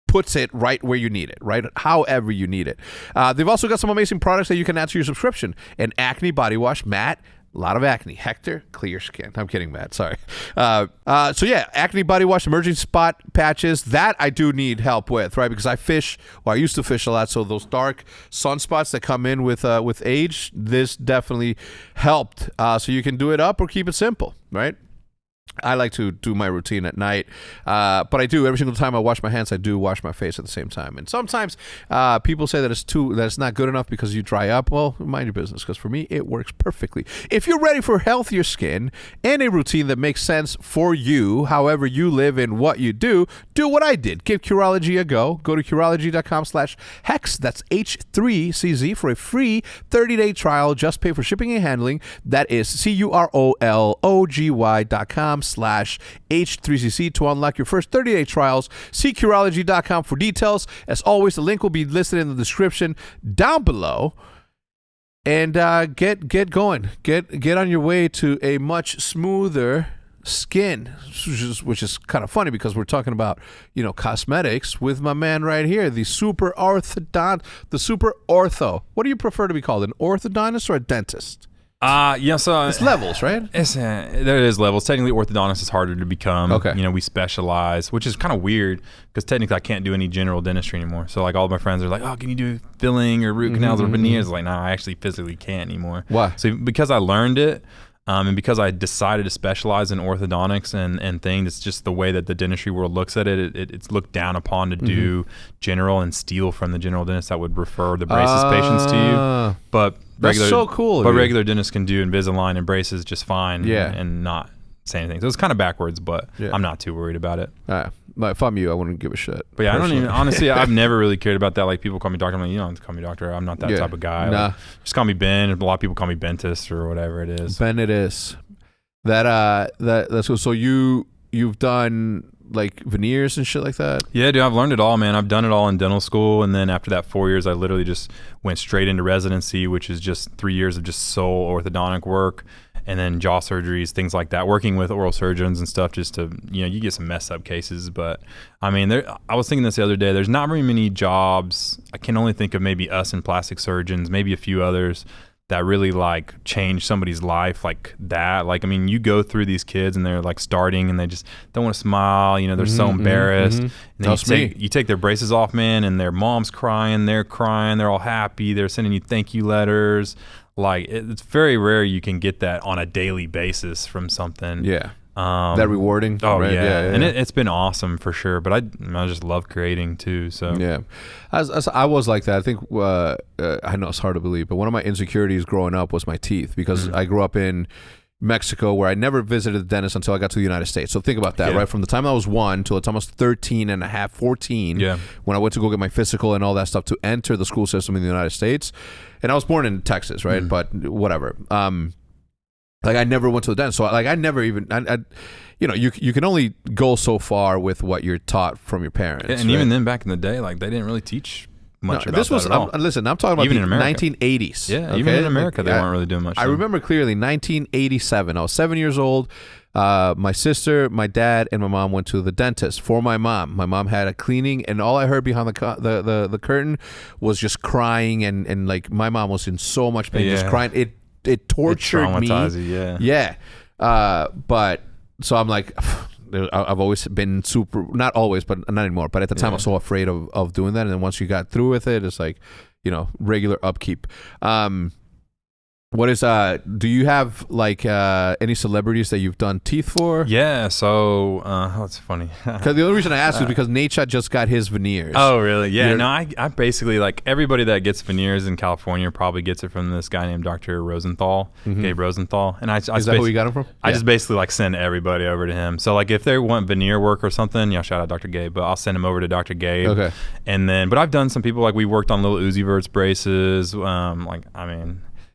puts it right where you need it, right? However you need it. They've also got some amazing products that you can add to your subscription. An acne body wash. Matt A lot of acne. Hector, clear skin. I'm kidding, Matt. Sorry. So yeah, acne body wash, emerging spot patches. That I do need help with, right? Because I fish. Well, I used to fish a lot, so those dark sunspots that come in with age, this definitely helped. So you can do it up or keep it simple, right? I like to do my routine at night, but I do every single time I wash my hands. I do wash my face at the same time. And sometimes people say that it's not good enough because you dry up. Well, mind your business, because for me it works perfectly. If you're ready for healthier skin and a routine that makes sense for you, however you live and what you do what I did. Give Curology a go. Go to Curology.com/HECZ. That's H3CZ for a free 30-day trial. Just pay for shipping and handling. That is CUROLOGY.com/H3CC to unlock your first 30-day trials. See Curology.com for details. As always, the link will be listed in the description down below. And get going. Get on your way to a much smoother skin, which is kind of funny because we're talking about, cosmetics with my man right here, the super ortho. What do you prefer to be called, an orthodontist or a dentist? So it's levels, right? There is levels. Technically, orthodontist is harder to become. Okay. We specialize, which is kind of weird because technically I can't do any general dentistry anymore. So like all of my friends are like, "Oh, can you do filling or root canals or veneers?" Like, no, I actually physically can't anymore. Why? So because I learned it. And because I decided to specialize in orthodontics and things, it's just the way that the dentistry world looks at it. It's looked down upon to do general and steal from the general dentist that would refer the braces patients to you. But that's so cool. But regular dentists can do Invisalign and braces just fine Yeah. and not say anything. So it's kind of backwards, but Yeah. I'm not too worried about it. But if I'm you, I wouldn't give a shit. But yeah, personally. I don't even, honestly, I've never really cared about that. Like people call me doctor. I'm like, you don't have to call me doctor. I'm not that type of guy. Nah. Like, just call me Ben. A lot of people call me Bentist or whatever it is. Ben it is. That's so you've done like veneers and shit like that? Yeah, dude, I've learned it all, man. I've done it all in dental school, and then after that 4 years, I literally just went straight into residency, which is just 3 years of just sole orthodontic work, and then jaw surgeries, things like that, working with oral surgeons and stuff just to, you get some messed up cases. But I mean, I was thinking this the other day, there's not very many jobs. I can only think of maybe us and plastic surgeons, maybe a few others that really like change somebody's life like that. Like, I mean, you go through these kids and they're like starting and they just don't want to smile, they're so embarrassed. And then you take their braces off, man, and their mom's crying, they're all happy, they're sending you thank you letters. Like, it's very rare you can get that on a daily basis from something. Yeah. That rewarding. Oh, right? yeah. And it's been awesome for sure. But I just love creating too. So yeah, as I was like that. I think I know it's hard to believe, but one of my insecurities growing up was my teeth because I grew up in Mexico where I never visited the dentist until I got to the United States. So think about that, right? From the time I was 1 till the time I was 13 and a half, 14, when I went to go get my physical and all that stuff to enter the school system in the United States. And I was born in Texas, right? But whatever. Like I never went to the dentist, so like I never even, you can only go so far with what you're taught from your parents. Yeah, and even then, back in the day, like they didn't really teach much about that at all. Listen, I'm talking about even the in America. 1980s. Yeah, even in America, they weren't really doing much. I remember clearly 1987. I was 7 years old. My sister, my dad, and my mom went to the dentist for my mom. My mom had a cleaning, and all I heard behind the curtain was just crying, and like my mom was in so much pain, just crying. It tortured me. Yeah. But so I'm like, I've always been not always, but not anymore. But at the time, I was so afraid of doing that. And then once you got through with it, it's like, regular upkeep. What is do you have like any celebrities that you've done teeth for? Yeah, so that's funny. Because the only reason I asked is because Nate Shot just got his veneers. Oh, really? Yeah. No, I basically, like, everybody that gets veneers in California probably gets it from this guy named Dr. Rosenthal, Gabe Rosenthal. And is that who you got him from? I just basically like send everybody over to him. So like if they want veneer work or something, shout out Dr. Gabe, but I'll send him over to Dr. Gabe. Okay. And then, but I've done some people, like we worked on little Uzi Verts braces.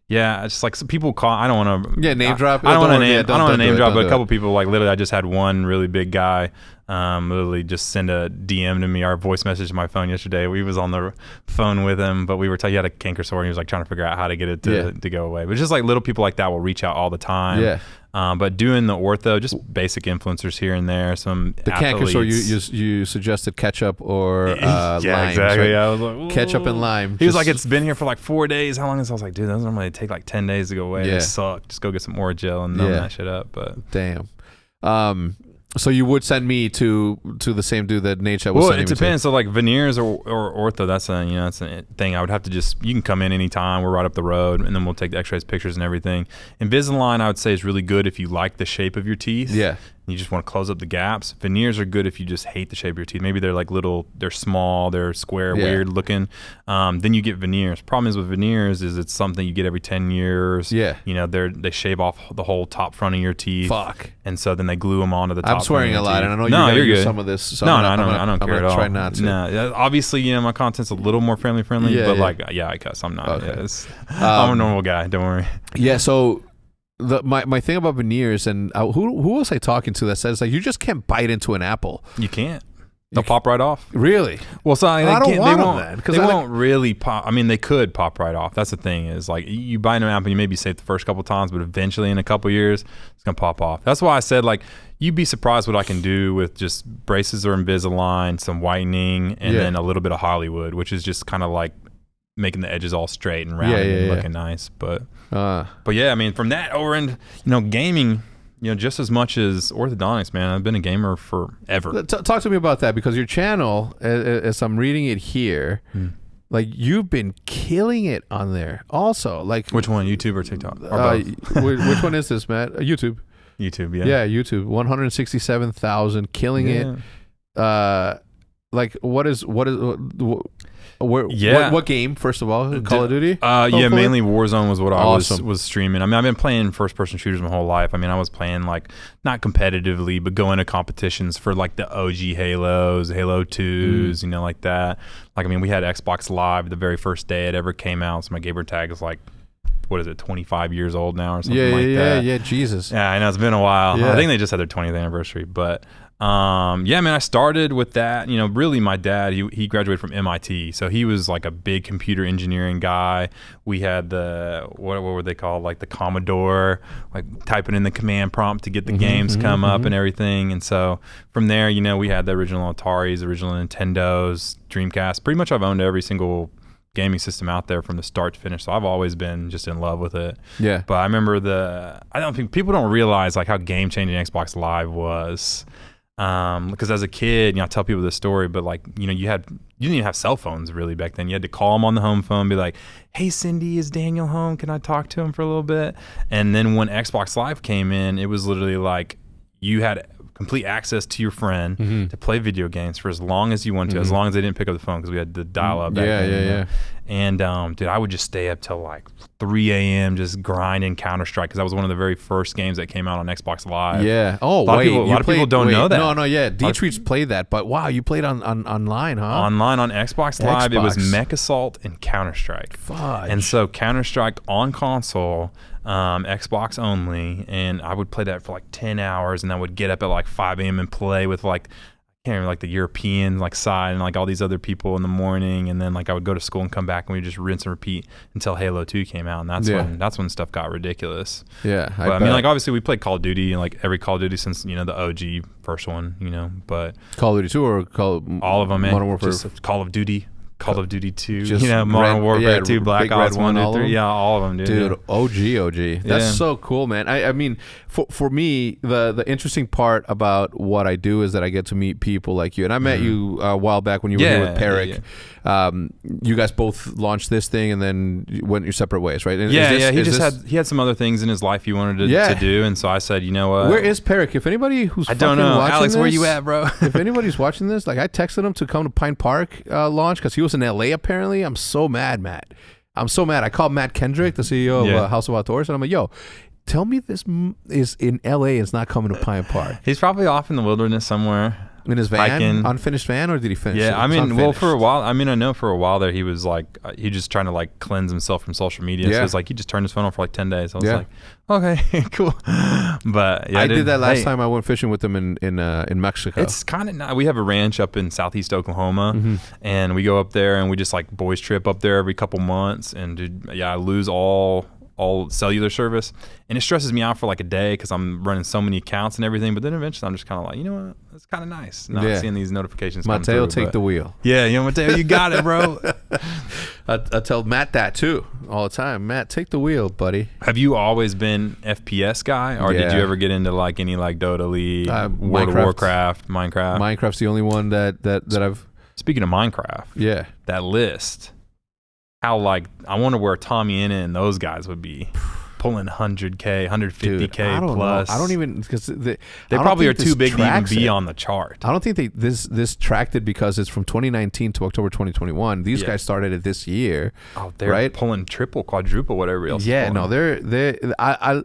Yeah, it's just like some people call. I don't want to. Yeah, name drop. I don't want to name. I don't want to name drop. But a couple people, like literally, I just had one really big guy Literally just send a DM to me, our voice message to my phone yesterday. We was on the phone with him, but we were he had a canker sore and he was like trying to figure out how to get it to go away. But just like little people like that will reach out all the time. Yeah. But doing the ortho, just basic influencers here and there. Some the canker sore, you suggested ketchup or lime. Exactly. Right? Yeah, I was like, ketchup and lime. He was like, it's been here for like 4 days. How long is it? I was like, dude, those normally take like 10 days to go away. They suck. Just go get some more gel and numb that shit up. But damn. So you would send me to the same dude that Nate was sending me to? Well, it depends. So like veneers or ortho, that's a thing. I would have to you can come in anytime. We're right up the road, and then we'll take the x-rays, pictures, and everything. Invisalign, I would say, is really good if you like the shape of your teeth. Yeah. You just want to close up the gaps. Veneers are good if you just hate the shape of your teeth. Maybe they're like they're small, they're square, weird looking. Then you get veneers. Problem is with veneers is it's something you get every 10 years. Yeah. They shave off the whole top front of your teeth. Fuck. And so then they glue them onto the top. I'm swearing a lot, and I know you're use some of this. So I don't care at all. Try not to. No, obviously, my content's a little more family friendly, but I cuss. I'm not. Okay. I'm a normal guy. Don't worry. Yeah. So. My thing about veneers, and who was I talking to that says like you just can't bite into an apple? You can't. They'll pop right off. Really? Well, so I don't want them then, because they won't really pop. I mean, they could pop right off. That's the thing is like you bite an apple, you may be safe the first couple of times, but eventually in a couple of years, it's gonna pop off. That's why I said like you'd be surprised what I can do with just braces or Invisalign, some whitening, and then a little bit of Hollywood, which is just kind of like making the edges all straight and round and looking nice. But yeah, I mean, from that over into gaming, just as much as orthodontics, man. I've been a gamer forever. Talk to me about that, because your channel, as I'm reading it here, like you've been killing it on there. Also, like which one, YouTube or TikTok? Or both? Which one is this, Matt? YouTube. YouTube, yeah. Yeah, YouTube. 167,000, killing it. Like what game, first of all? Call of Duty? Yeah, mainly Warzone was what I was streaming. I mean, I've been playing first-person shooters my whole life. I mean, I was playing like not competitively, but going to competitions for like the OG Halos, Halo 2s, like that. Like, I mean, we had Xbox Live the very first day it ever came out, so my gamer tag is like, what is it, 25 years old now or something like that. Yeah, Jesus. Yeah, I know, it's been a while. Yeah. I think they just had their 20th anniversary, but yeah, man, I started with that. Really my dad, he graduated from MIT, so he was like a big computer engineering guy. We had the what were they called, like the Commodore, like typing in the command prompt to get the games come up and everything. And so from there, we had the original Ataris, original Nintendos, Dreamcast. Pretty much I've owned every single gaming system out there from the start to finish, so I've always been just in love with it. Yeah. But I remember I don't think people don't realize like how game changing Xbox Live was. Because as a kid, I tell people this story, but like, you didn't even have cell phones really back then. You had to call them on the home phone, be like, hey, Cindy, is Daniel home? Can I talk to him for a little bit? And then when Xbox Live came in, it was literally like you had complete access to your friend to play video games for as long as you wanted to, as long as they didn't pick up the phone, because we had the dial-up back then. And dude, I would just stay up till like 3 a.m. just grinding Counter-Strike, because that was one of the very first games that came out on Xbox Live. Yeah. Oh, a lot of people don't know that. No, yeah. Dietrich played that, but wow, you played online, huh? Online on Xbox Live, it was Mech Assault and Counter-Strike. Fudge. And so Counter-Strike on console, Xbox only, and I would play that for like 10 hours, and I would get up at like 5 a.m. and play with like, I can't remember, like the European like side and like all these other people in the morning, and then like I would go to school and come back and we just rinse and repeat until Halo 2 came out, and that's when stuff got ridiculous. Yeah, but I mean, like obviously we played Call of Duty, and like every Call of Duty since the OG first one, but Call of Duty 2 or all of them, man. Modern Warfare, just Call of Duty. Call of Duty 2, Modern Warfare 2, Black Ops 1, 2, 3, all of them, dude. OG. That's so cool, man. I mean, for me, the interesting part about what I do is that I get to meet people like you. And I met you a while back when you were here with Peric. You guys both launched this thing and then went your separate ways, right? And he had some other things in his life he wanted to do, and so I said, you know what? Where is Peric? If anybody who's I don't know, Alex, where you at, bro? If anybody's watching this, like I texted him to come to Pine Park launch, because he was in LA apparently. I'm so mad, Matt. I'm so mad. I called Matt Kendrick, the CEO of House of Outdoors, and I'm like, yo, tell me this is in LA, it's not coming to Pine Park. He's probably off in the wilderness somewhere. In his van, hiking. unfinished van, or did he finish? Yeah, it? I It's mean, well, unfinished. for a while, I know for a while there, he was like, he just trying to like cleanse himself from social media. So Yeah. it was like he just turned his phone on for like 10 days. I was Yeah. like, okay, cool. But yeah, I did that last hey, time I went fishing with him in Mexico. It's kind of nice. We have a ranch up in southeast Oklahoma, Mm-hmm. and we go up there and we just like boys trip up there every couple months. And dude, yeah, I lose all cellular service, and it stresses me out for like a day because I'm running so many accounts and everything. But then eventually I'm just kind of like, you know what, it's kind of nice not Yeah. seeing these notifications come Mateo, through, take but- the wheel. Yeah, you know, Mateo, you got it, bro. I tell Matt that too all the time. Matt, take the wheel, buddy. Have you always been FPS guy, or did Yeah. you ever get into like any like Dota League, World of Minecraft. Warcraft, Minecraft? Minecraft's the only one that I've. Speaking of Minecraft, Yeah. that list, how like I wonder where Tommy Inna and those guys would be pulling 100K, 150K Dude, I don't plus. know. I don't even because They probably are too big to even be on the chart. I don't think this tracked it because it's from 2019 to October 2021. These Yeah. guys started it this year. Oh, they're right? pulling triple, quadruple, whatever else. Yeah, is no, pulling. I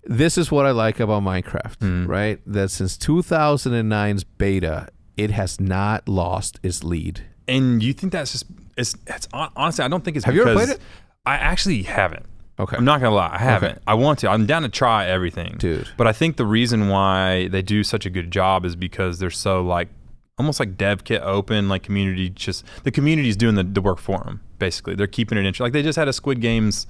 this is what I like about Minecraft, right? That since 2009's beta, it has not lost its lead. And you think that's just it's honestly, I don't think it's. Have you ever because played it? I actually haven't. Okay. I'm not gonna lie, I haven't. Okay. I want to. I'm down to try everything, Dude. But I think the reason why they do such a good job is because they're so like almost like dev kit open, like community. Just the community's doing the work for them. Basically, they're keeping it interesting. Like they just had a Squid Games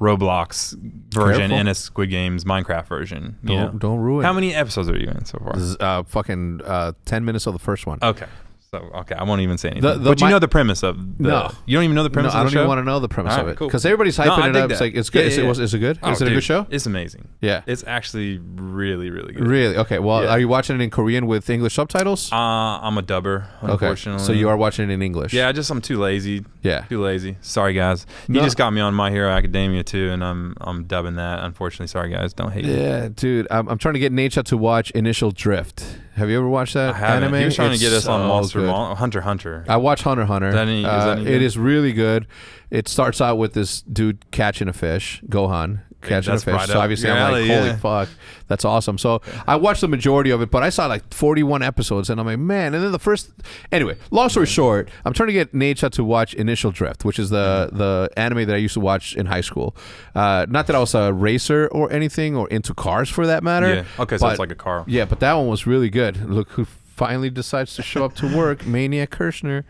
Roblox version Careful. and a Squid Games Minecraft version. You know? Don't ruin. How many episodes are you in so far? This is, fucking 10 minutes of the first one. Okay. So, okay, I won't even say anything. The but you mi- know the premise of the... No. You don't even know the No, premise I of don't the show? even want to know the premise All of right, it cool. because everybody's No, hyping I it dig up. It's that. like it's good. Yeah, Is yeah, it good? Oh, Is it a dude, good show? It's amazing. Yeah. It's actually really, really good. Really? Okay. Well, Yeah. are you watching it in Korean with English subtitles? I'm a dubber, Okay. unfortunately. So you are watching it in English. Yeah, I'm too lazy. Yeah. Too lazy. Sorry, guys. You No. just got me on My Hero Academia, too, and I'm dubbing that. Unfortunately, sorry, guys. Don't hate me. Yeah, dude. I'm trying to get Nature to watch Initial Drift. Have you ever watched that I haven't. anime? He was trying It's to get us on so Monster good. Hunter Hunter. I watch Hunter x Hunter. Is that any good? It is really good. It starts out with this dude catching a fish, Gohan catching a that's fish. right So up obviously your I'm like, alley, holy yeah. fuck, that's awesome. So I watched the majority of it, but I saw like 41 episodes, and I'm like, man. And then the first, anyway, long story short, I'm trying to get Nature to watch Initial Drift, which is the anime that I used to watch in high school. Not that I was a racer or anything, or into cars for that matter. Yeah. Okay, so but- it's like a car. Yeah, but that one was really good. Look who finally decides to show up to work. Maniac Kirshner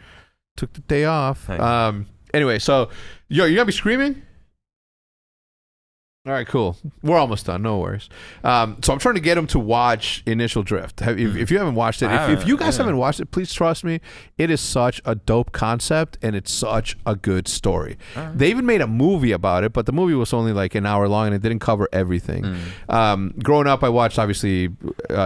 took the day off. Hey. Anyway, so you're gonna be screaming? All right, cool. We're almost done. No worries. So I'm trying to get him to watch Initial Drift. If you haven't watched it, if you guys haven't watched it, please trust me. It is such a dope concept, and it's such a good story. Right. They even made a movie about it, but the movie was only like an hour long, and it didn't cover everything. Growing up, I watched obviously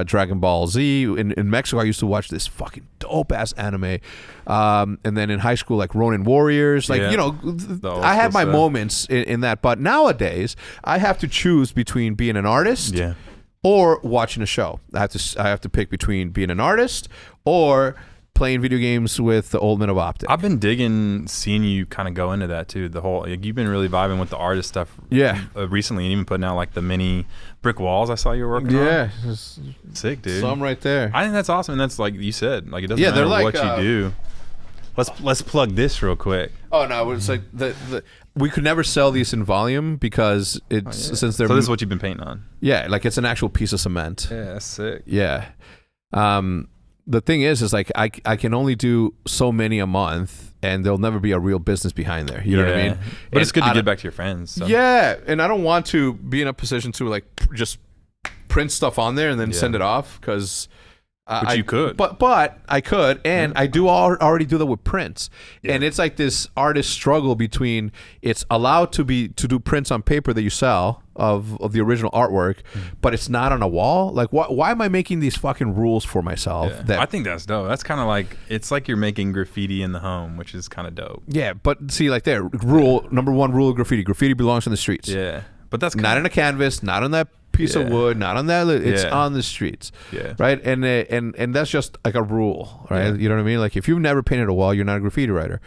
Dragon Ball Z. In Mexico, I used to watch this fucking dope ass anime. And then in high school, like Ronin Warriors, like Yeah. you know, old I had school my stuff. moments in that. But nowadays, I have to choose between being an artist Yeah. or watching a show. I have to pick between being an artist or playing video games with the old men of OpTic. I've been digging seeing you kind of go into that too. The whole like, you've been really vibing with the artist stuff. Yeah. Recently, and even putting out like the mini brick walls. I saw you were working on. Yeah, Sick, dude. some right there. I think that's awesome, and that's like you said. Like it doesn't Yeah, they're matter like, what you do. Let's plug this real quick. Oh no, it's like the we could never sell these in volume because it's since they're So this is what you've been painting on. yeah, like it's an actual piece of cement. Yeah, that's sick. Yeah. The thing is like I can only do so many a month, and there'll never be a real business behind there. You know what I mean? But And it's good to I get don't- back to your friends. So. Yeah, and I don't want to be in a position to like just print stuff on there and then Yeah. send it off because. But you could. But I could, and I do already do that with prints. And it's like this artist struggle between it's allowed to do prints on paper that you sell of the original artwork, but it's not on a wall. Like, why am I making these fucking rules for myself? Yeah. That I think that's dope. That's kind of like it's like you're making graffiti in the home, which is kind of dope. yeah, but see, like there, number one rule of graffiti: graffiti belongs in the streets. Yeah, but that's Not in a canvas, not on that piece of Yeah. wood, not on that. It's Yeah. on the streets, Yeah. right? And that's just like a rule, right? Yeah. You know what I mean? Like if you've never painted a wall, you're not a graffiti writer.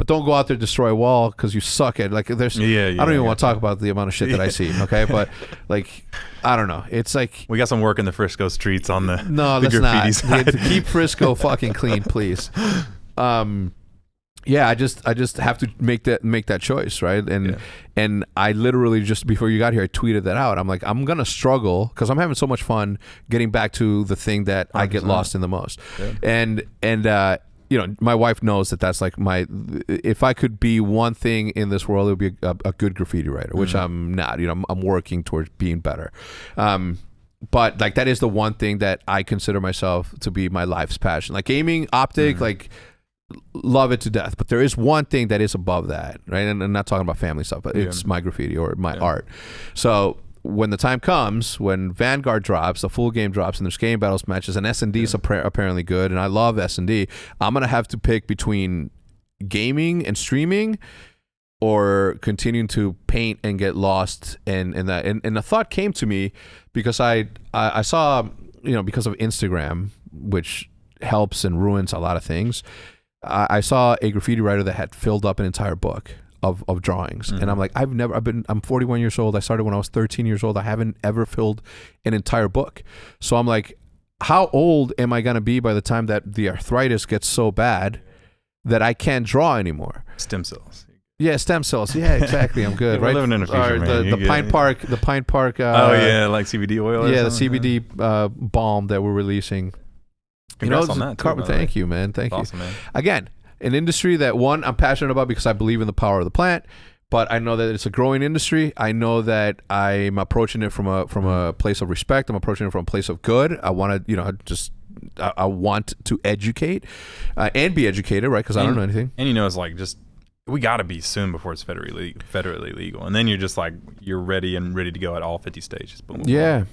but don't go out there destroy a wall because you suck at like. There's I don't even want to talk about the amount of shit that I see. Okay, but like I don't know. It's like we got some work in the Frisco streets on the no, the let's graffiti not. side. To keep Frisco fucking clean, please. Yeah, I just have to make that choice, right? And I literally just before you got here, I tweeted that out. I'm like, I'm gonna struggle because I'm having so much fun getting back to the thing that 100%. I get lost in the most. Yeah. And you know, my wife knows that that's like if I could be one thing in this world, it would be a good graffiti writer, which I'm not. You know, I'm working towards being better. But like that is the one thing that I consider myself to be my life's passion. Like gaming, OpTic, like. Love it to death, but there is one thing that is above that, right? And I'm not talking about family stuff, but it's my graffiti or my art. So when the time comes, when Vanguard drops, the full game drops, and there's game battles matches, and S&D is apparently good, and I love S&D, I'm gonna have to pick between gaming and streaming or continuing to paint and get lost and that. And the thought came to me because I saw, you know, because of Instagram, which helps and ruins a lot of things. I saw a graffiti writer that had filled up an entire book of drawings. And I'm like, I'm 41 years old. I started when I was 13 years old. I haven't ever filled an entire book. So I'm like, how old am I going to be by the time that the arthritis gets so bad that I can't draw anymore? Stem cells. Yeah, stem cells. Yeah, exactly. I'm good. We're right? living in the future, man. The Pine Park. Oh yeah, like CBD oil. Yeah, the CBD balm that we're releasing. Congrats on that too, thank you, man. Thank you. Awesome, man. Again, an industry that one I'm passionate about because I believe in the power of the plant, but I know that it's a growing industry. I know that I'm approaching it from a place of respect. I'm approaching it from a place of good. I want to, you know, I want to educate and be educated, right? Because I don't know anything. And you know, it's like just we got to be soon before it's federally legal, and then you're just like you're ready to go at all 50 stages. Boom, yeah.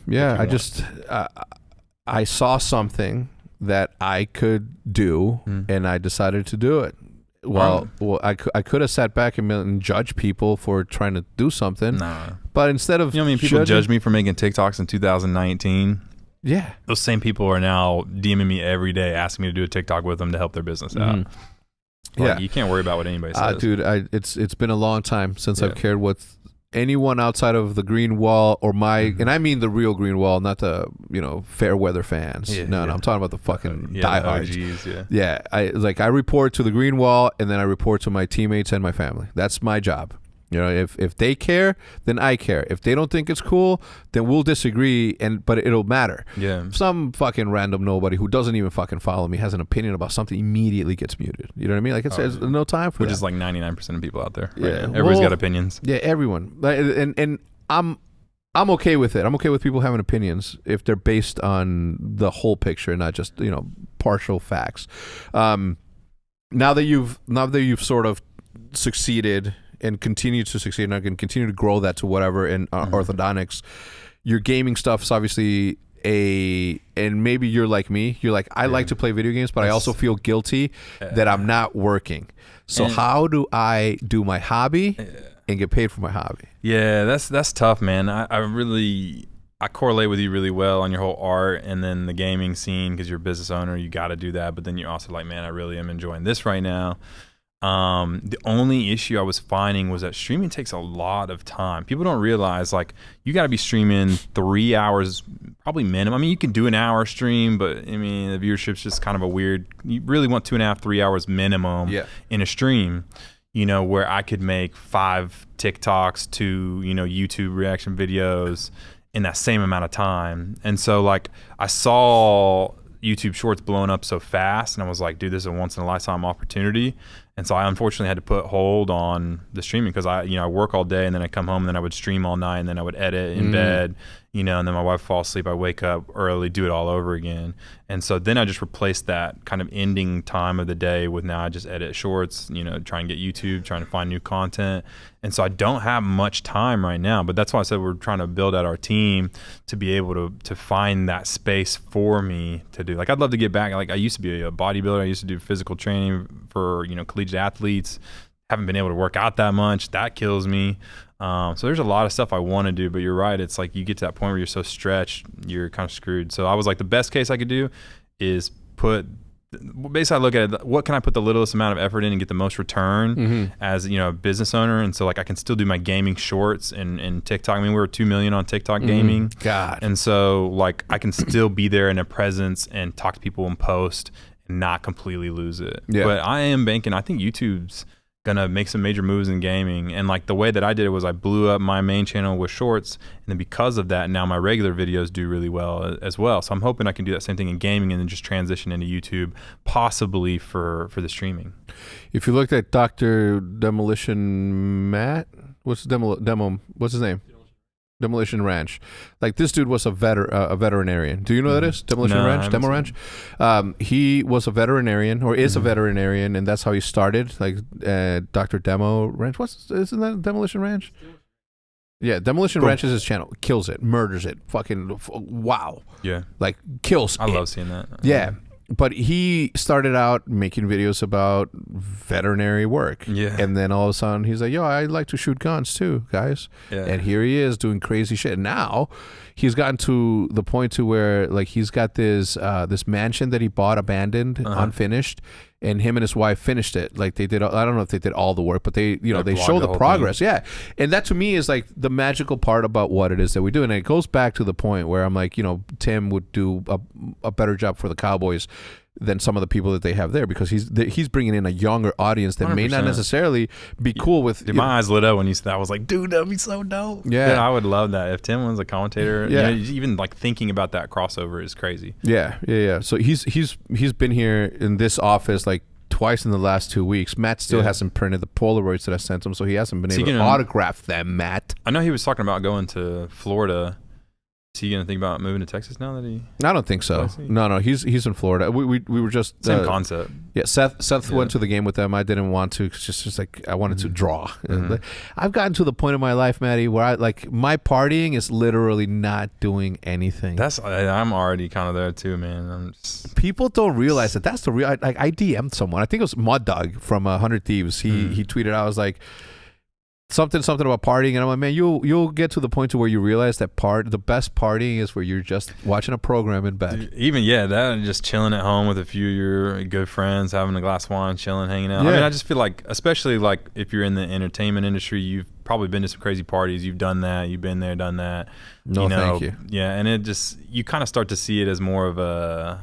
I saw something that I could do, and I decided to do it. Well, I could have sat back and judged people for trying to do something. Nah. But instead of you know, what I mean, people judge me for making TikToks in 2019. Yeah, those same people are now DMing me every day, asking me to do a TikTok with them to help their business out. Like, you can't worry about what anybody says, dude. It's been a long time since I've cared what anyone outside of the green wall or my and I mean the real green wall, not the fair weather fans. No, I'm talking about the fucking diehards. I report to the green wall and then I report to my teammates and my family. That's my job. You know, if they care, then I care. If they don't think it's cool, then we'll disagree, but it'll matter. Yeah. Some fucking random nobody who doesn't even fucking follow me has an opinion about something, immediately gets muted. You know what I mean? Like there's no time for Which that. is like 99% of people out there. Yeah. Right? Everybody's got opinions. Yeah, everyone. And I'm okay with it. I'm okay with people having opinions if they're based on the whole picture, not just partial facts. Now that you've sort of succeeded and continue to succeed, and I can continue to grow that to whatever in orthodontics. Your gaming stuff is obviously and maybe you're like me. You're like, I like to play video games, but I also feel guilty that I'm not working. So how do I do my hobby and get paid for my hobby? Yeah, that's tough, man. I correlate with you really well on your whole art and then the gaming scene because you're a business owner. You got to do that, but then you're also like, man, I really am enjoying this right now. The only issue I was finding was that streaming takes a lot of time. People don't realize, like, you got to be streaming 3 hours, probably minimum. I mean, you can do an hour stream, but I mean, the viewership's just kind of a weird. You really want 2.5, 3 hours minimum in a stream. Where I could make 5 TikToks to YouTube reaction videos in that same amount of time. And so, like, I saw YouTube Shorts blowing up so fast, and I was like, dude, this is a once in a lifetime opportunity. And so I unfortunately had to put hold on the streaming because I work all day and then I come home and then I would stream all night and then I would edit in bed, and then my wife falls asleep. I wake up early, do it all over again. And so then I just replaced that kind of ending time of the day with now I just edit shorts, try and get YouTube, trying to find new content. And so I don't have much time right now, but that's why I said we're trying to build out our team to be able to find that space for me to do. Like, I'd love to get back. Like, I used to be a bodybuilder. I used to do physical training for, collegiate athletes. Haven't been able to work out that much. That kills me. So there's a lot of stuff I want to do, but you're right. It's like you get to that point where you're so stretched, you're kind of screwed. So I was like, the best case I could do is put basically I look at it, what can I put the littlest amount of effort in and get the most return as, a business owner. And so like I can still do my gaming shorts and TikTok. I mean, we were 2 million on TikTok gaming. God. And so like I can still be there in a presence and talk to people and post and not completely lose it. Yeah. But I am banking. I think YouTube's gonna make some major moves in gaming, and like the way that I did it was I blew up my main channel with shorts, and then because of that now my regular videos do really well as well. So I'm hoping I can do that same thing in gaming and then just transition into YouTube, possibly for the streaming. If you looked at Dr. Demolition Matt, what's his name? Demolition Ranch. Like this dude was a veterinarian. Do you know what that is? Demolition Ranch? Demo Ranch? He was a veterinarian or is a veterinarian, and that's how he started. Like Dr. Demo Ranch. Isn't that Demolition Ranch? Yeah, Demolition Ranch is his channel. Kills it, murders it. Fucking wow. Yeah. Like kills I love seeing that. Yeah. But he started out making videos about veterinary work. Yeah. And then all of a sudden he's like, yo, I like to shoot guns too, guys. Yeah. And here he is doing crazy shit. Now he's gotten to the point to where like he's got this mansion that he bought abandoned, unfinished, and him and his wife finished it. Like they did, I don't know if they did all the work, but they they show the progress. Yeah. And that to me is like the magical part about what it is that we do. And it goes back to the point where I'm like, Tim would do a better job for the Cowboys than some of the people that they have there, because he's bringing in a younger audience that 100%. May not necessarily be cool with. Dude, my eyes lit up when you said that. I was like, dude, that'd be so dope. Yeah, I would love that if Tim was a commentator. Yeah, even like thinking about that crossover is crazy. Yeah. So he's been here in this office like twice in the last 2 weeks. Matt still hasn't printed the Polaroids that I sent him, so he hasn't been able to autograph them. Matt, I know he was talking about going to Florida. Is he gonna think about moving to Texas now that he? I don't think so. No, he's in Florida. We were just same concept. Yeah, Seth went to the game with them. I didn't want to. It's just like I wanted to draw. I've gotten to the point in my life, Matty, where I like my partying is literally not doing anything. I'm already kind of there too, man. People don't realize that's the real. Like I DM'd someone. I think it was Mud Dog from 100 Thieves. He tweeted. I was like, something about partying, and I'm like, man, you'll get to the point to where you realize that the best partying is where you're just watching a program in bed. Even that and just chilling at home with a few of your good friends, having a glass of wine, chilling, hanging out. Yeah. I mean, I just feel like, especially like if you're in the entertainment industry, you've probably been to some crazy parties. You've done that. You've been there, done that. Thank you. Yeah, and it just, you kind of start to see it as more of a,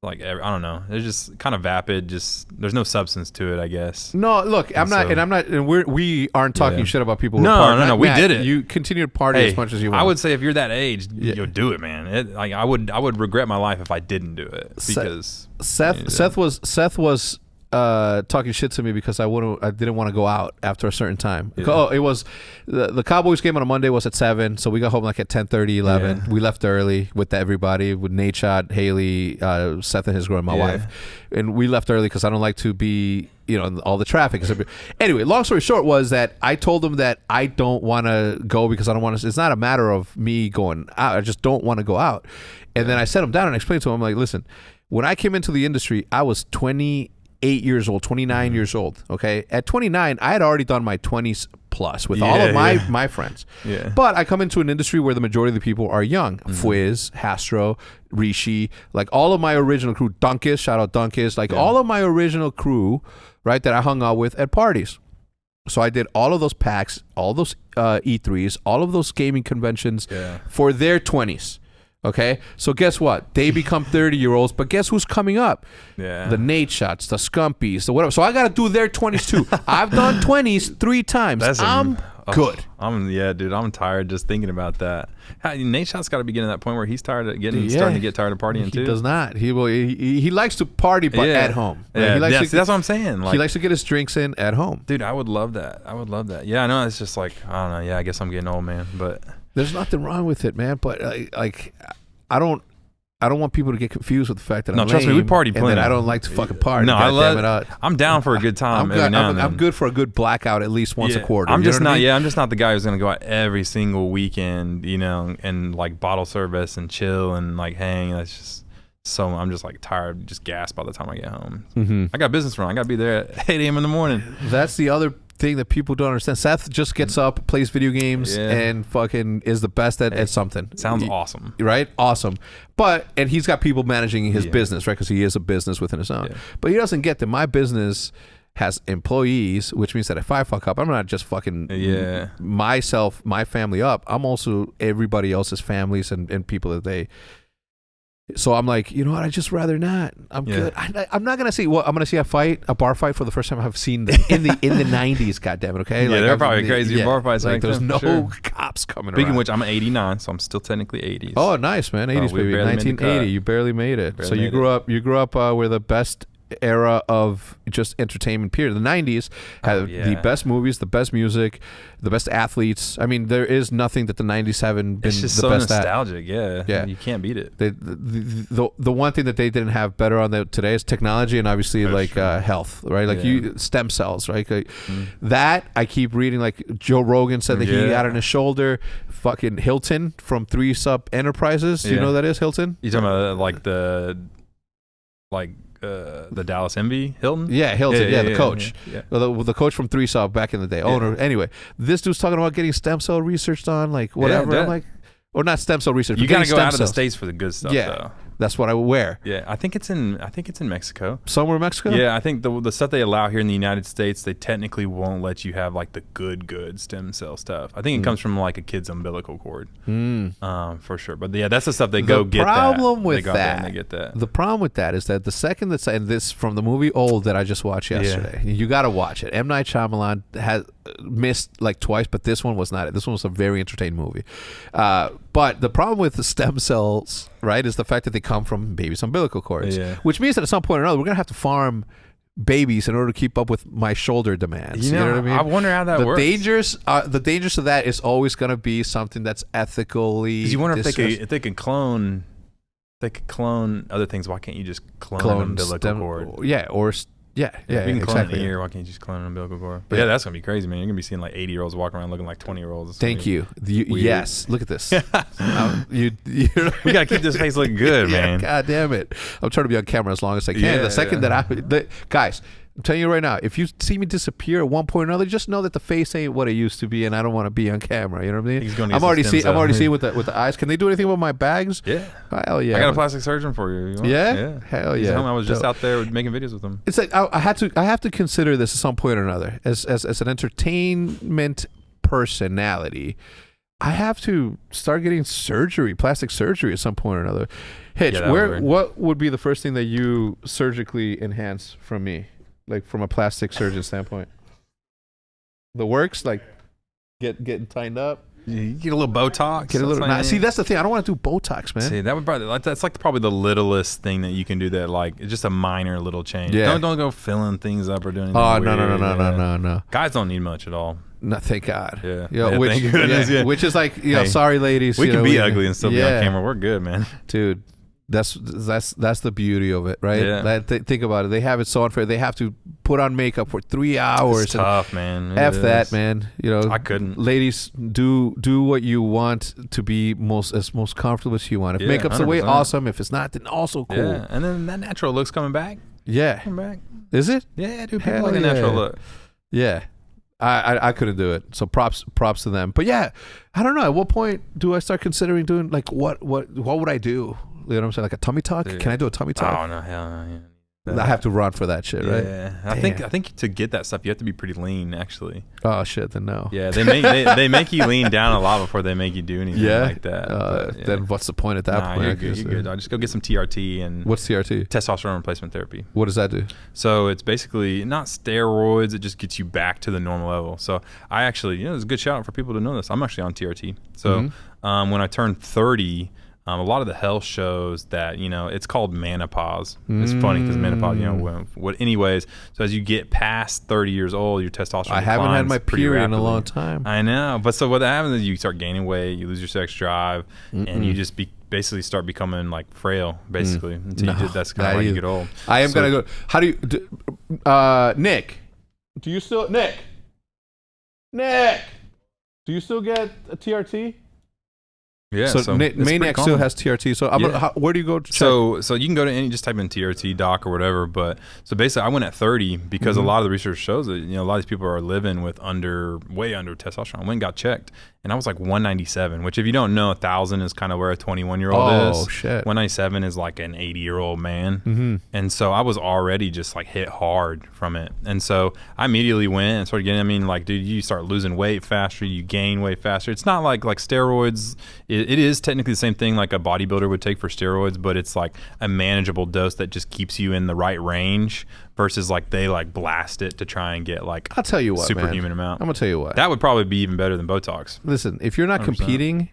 like, I don't know. It's just kind of vapid. Just there's no substance to it, I guess. No, look, I'm not, and we aren't talking shit about people. Who No. We Matt, did it. You continue to party as much as you want. I would say if you're that age, you'll do it, man. I would regret my life if I didn't do it, because Seth was talking shit to me because I didn't want to go out after a certain time. Yeah. Oh, it was the Cowboys game on a Monday was at 7, so we got home like at 10:30, 11. Yeah. We left early with everybody, with Nate Shot, Haley, Seth and his girl, and my wife, and we left early because I don't like to be in all the traffic. Anyway, long story short was that I told them that I don't want to go because I don't want to. It's not a matter of me going out. I just don't want to go out. And then I set them down and explained to them, I'm like, listen, when I came into the industry, I was 28 years old, 29 years old. Okay. At 29, I had already done my 20s plus with all of my friends. Yeah. But I come into an industry where the majority of the people are young. Fwiz, Hastro, Rishi, like all of my original crew, Dunkus, shout out Dunkus, like all of my original crew, right, that I hung out with at parties. So I did all of those packs, all those E3s, all of those gaming conventions for their 20s. Okay, so guess what? They become 30-year-olds, but guess who's coming up? Yeah, the Nate Shots, the Scumpies, the whatever. So I got to do their 20s too. I've done 20s 3 times. I'm good. Dude, I'm tired just thinking about that. Nate Shot's got to be getting to that point where he's starting to get tired of partying too. He does not. He likes to party, but at home. Yeah, that's what I'm saying. Like, he likes to get his drinks in at home. Dude, I would love that. Yeah, I know. It's just like, I don't know. Yeah, I guess I'm getting old, man. But there's nothing wrong with it, man. But like, I don't want people to get confused with the fact that I'm trust me, we party plenty. And I don't like to fucking party. No, I'm down for a good time every now and then. I'm good for a good blackout at least once a quarter. I'm just not the guy who's gonna go out every single weekend, and like bottle service and chill and like hang. That's just I'm just like tired, just gassed by the time I get home. I got business run. I gotta be there at 8 a.m. in the morning. That's the other thing that people don't understand. Seth just gets up, plays video games, and fucking is the best at something. Sounds awesome. Right? Awesome. And he's got people managing his business, right? Because he is a business within his own. But he doesn't get that my business has employees, which means that if I fuck up, I'm not just fucking myself, my family up. I'm also everybody else's families and people that they... So I'm like, you know what? I just rather not. I'm good. I'm not gonna see. Well, I'm gonna see a bar fight for the first time I've seen them in the 90s. God damn it. Okay. Yeah, they're probably crazy bar fights. Like there's no cops coming. Speaking around. of which, I'm 89, so I'm still technically 80s. Oh, nice, man. 80s baby. 1980. You barely made it. So you grew up. You grew up where the best era of just entertainment period. The 90s had the best movies, the best music, the best athletes. I mean, there is nothing that the 90s haven't been it's just the so best nostalgic. Yeah, you can't beat it. The one thing that they didn't have better on today is technology and obviously health, right? Like stem cells, right? Like, that I keep reading. Like Joe Rogan said that he got on his shoulder. Fucking Hilton from 3 Sub Enterprises. Do you know who that is? Hilton. You talking about the Dallas Envy, Hilton? Yeah, Hilton. The coach. The coach from 3 Sub back in the day. Owner. Anyway, this dude's talking about getting stem cell research on, like whatever. I'm like, or not stem cell research. You gotta go out of the States for the good stuff. Though. That's what I wear. Yeah, I think it's in Mexico. Somewhere in Mexico? Yeah, I think the stuff they allow here in the United States, they technically won't let you have like the good stem cell stuff. I think it comes from like a kid's umbilical cord, for sure. But yeah, that's the stuff they go get. The problem with that is that the second that's, and this from the movie Old that I just watched yesterday, you got to watch it. M. Night Shyamalan has missed like twice, but this one was not it. This one was a very entertaining movie. But the problem with the stem cells, right, is the fact that they come from babies' umbilical cords, which means that at some point or another we're gonna have to farm babies in order to keep up with my shoulder demands. You know what I mean? I wonder how that works. The dangers of that is always gonna be something that's ethically. You wonder if they could clone. They could clone other things. Why can't you just clone an umbilical cord? Yeah, or. Yeah, you can clone an ear. Why can't you just clone an umbilical cord? But that's gonna be crazy, man. You're gonna be seeing like 80-year-olds walking around looking like 20-year-olds. Thank you. Yes, look at this. We gotta keep this face looking good, man. God damn it! I'm trying to be on camera as long as I can. The second that guys, I'm telling you right now, if you see me disappear at one point or another, just know that the face ain't what it used to be, and I don't want to be on camera. You know what I mean? I'm already seeing with the eyes. Can they do anything with my bags? Yeah. Hell yeah. I got a plastic surgeon for you. Yeah. Hell yeah. I was just out there making videos with him. It's like I have to consider this at some point or another as an entertainment personality. I have to start getting plastic surgery at some point or another. Hitch, what would be the first thing that you surgically enhance from me? Like from a plastic surgeon standpoint, the works, like getting tightened up. You get a little Botox. See, that's the thing. I don't want to do Botox, man. See, that's like probably the littlest thing that you can do. That like it's just a minor little change. Yeah. Don't go filling things up or doing anything. Oh weird. No. Guys don't need much at all. No, thank God. Yeah. Which, thank goodness, which is like, sorry, ladies. We can be ugly and still be on camera. We're good, man. Dude. That's the beauty of it, right? Yeah. Think about it. They have it so unfair. They have to put on makeup for 3 hours. It's tough, man. That, man. I couldn't. Ladies, do what you want to be most comfortable as you want. If makeup's 100%. The way, awesome. If it's not, then also cool. Yeah. And then that natural look's coming back. Yeah. Is it? Yeah, dude. People like a natural look. Yeah. I couldn't do it. So props to them. But yeah, I don't know. At what point do I start considering doing like what would I do? You know what I'm saying? Like a tummy tuck? Can I do a tummy tuck? Oh no, hell no. Yeah. I have to run for that shit, right? Yeah, I think to get that stuff, you have to be pretty lean, actually. Oh shit, then no. Yeah, they make you lean down a lot before they make you do anything like that. Then what's the point at that point? You're good. I'll just go get some TRT and. What's TRT? Testosterone replacement therapy. What does that do? So it's basically not steroids. It just gets you back to the normal level. So I actually, it's a good shout out for people to know this. I'm actually on TRT. So when I turned 30. A lot of the health shows that, it's called menopause. It's funny because menopause, anyways. So as you get past 30 years old, your testosterone I haven't had my period in a long time. I know. But so what happens is you start gaining weight, you lose your sex drive, and you just basically start becoming like frail, basically. That's kind of why you get old. I am going to go. How do you, Nick, do you still, Nick, do you still get a TRT? Yeah. So Maniac still has TRT. So where do you go to check? So you can go to any, just type in TRT doc or whatever. But so basically, I went at 30 because a lot of the research shows that a lot of these people are living with way under testosterone. I went and got checked, and I was like 197. Which, if you don't know, 1,000 is kind of where a 21-year-old is. Oh shit. 197 is like an 80-year-old man. And so I was already just like hit hard from it. And so I immediately went and started getting. I mean, like, dude, you start losing weight faster, you gain weight faster. It's not like steroids. It is technically the same thing like a bodybuilder would take for steroids, but it's like a manageable dose that just keeps you in the right range versus like they like blast it to try and get like I'll tell you what, superhuman amount. I'm gonna tell you what. That would probably be even better than Botox. Listen, if you're not 100%. competing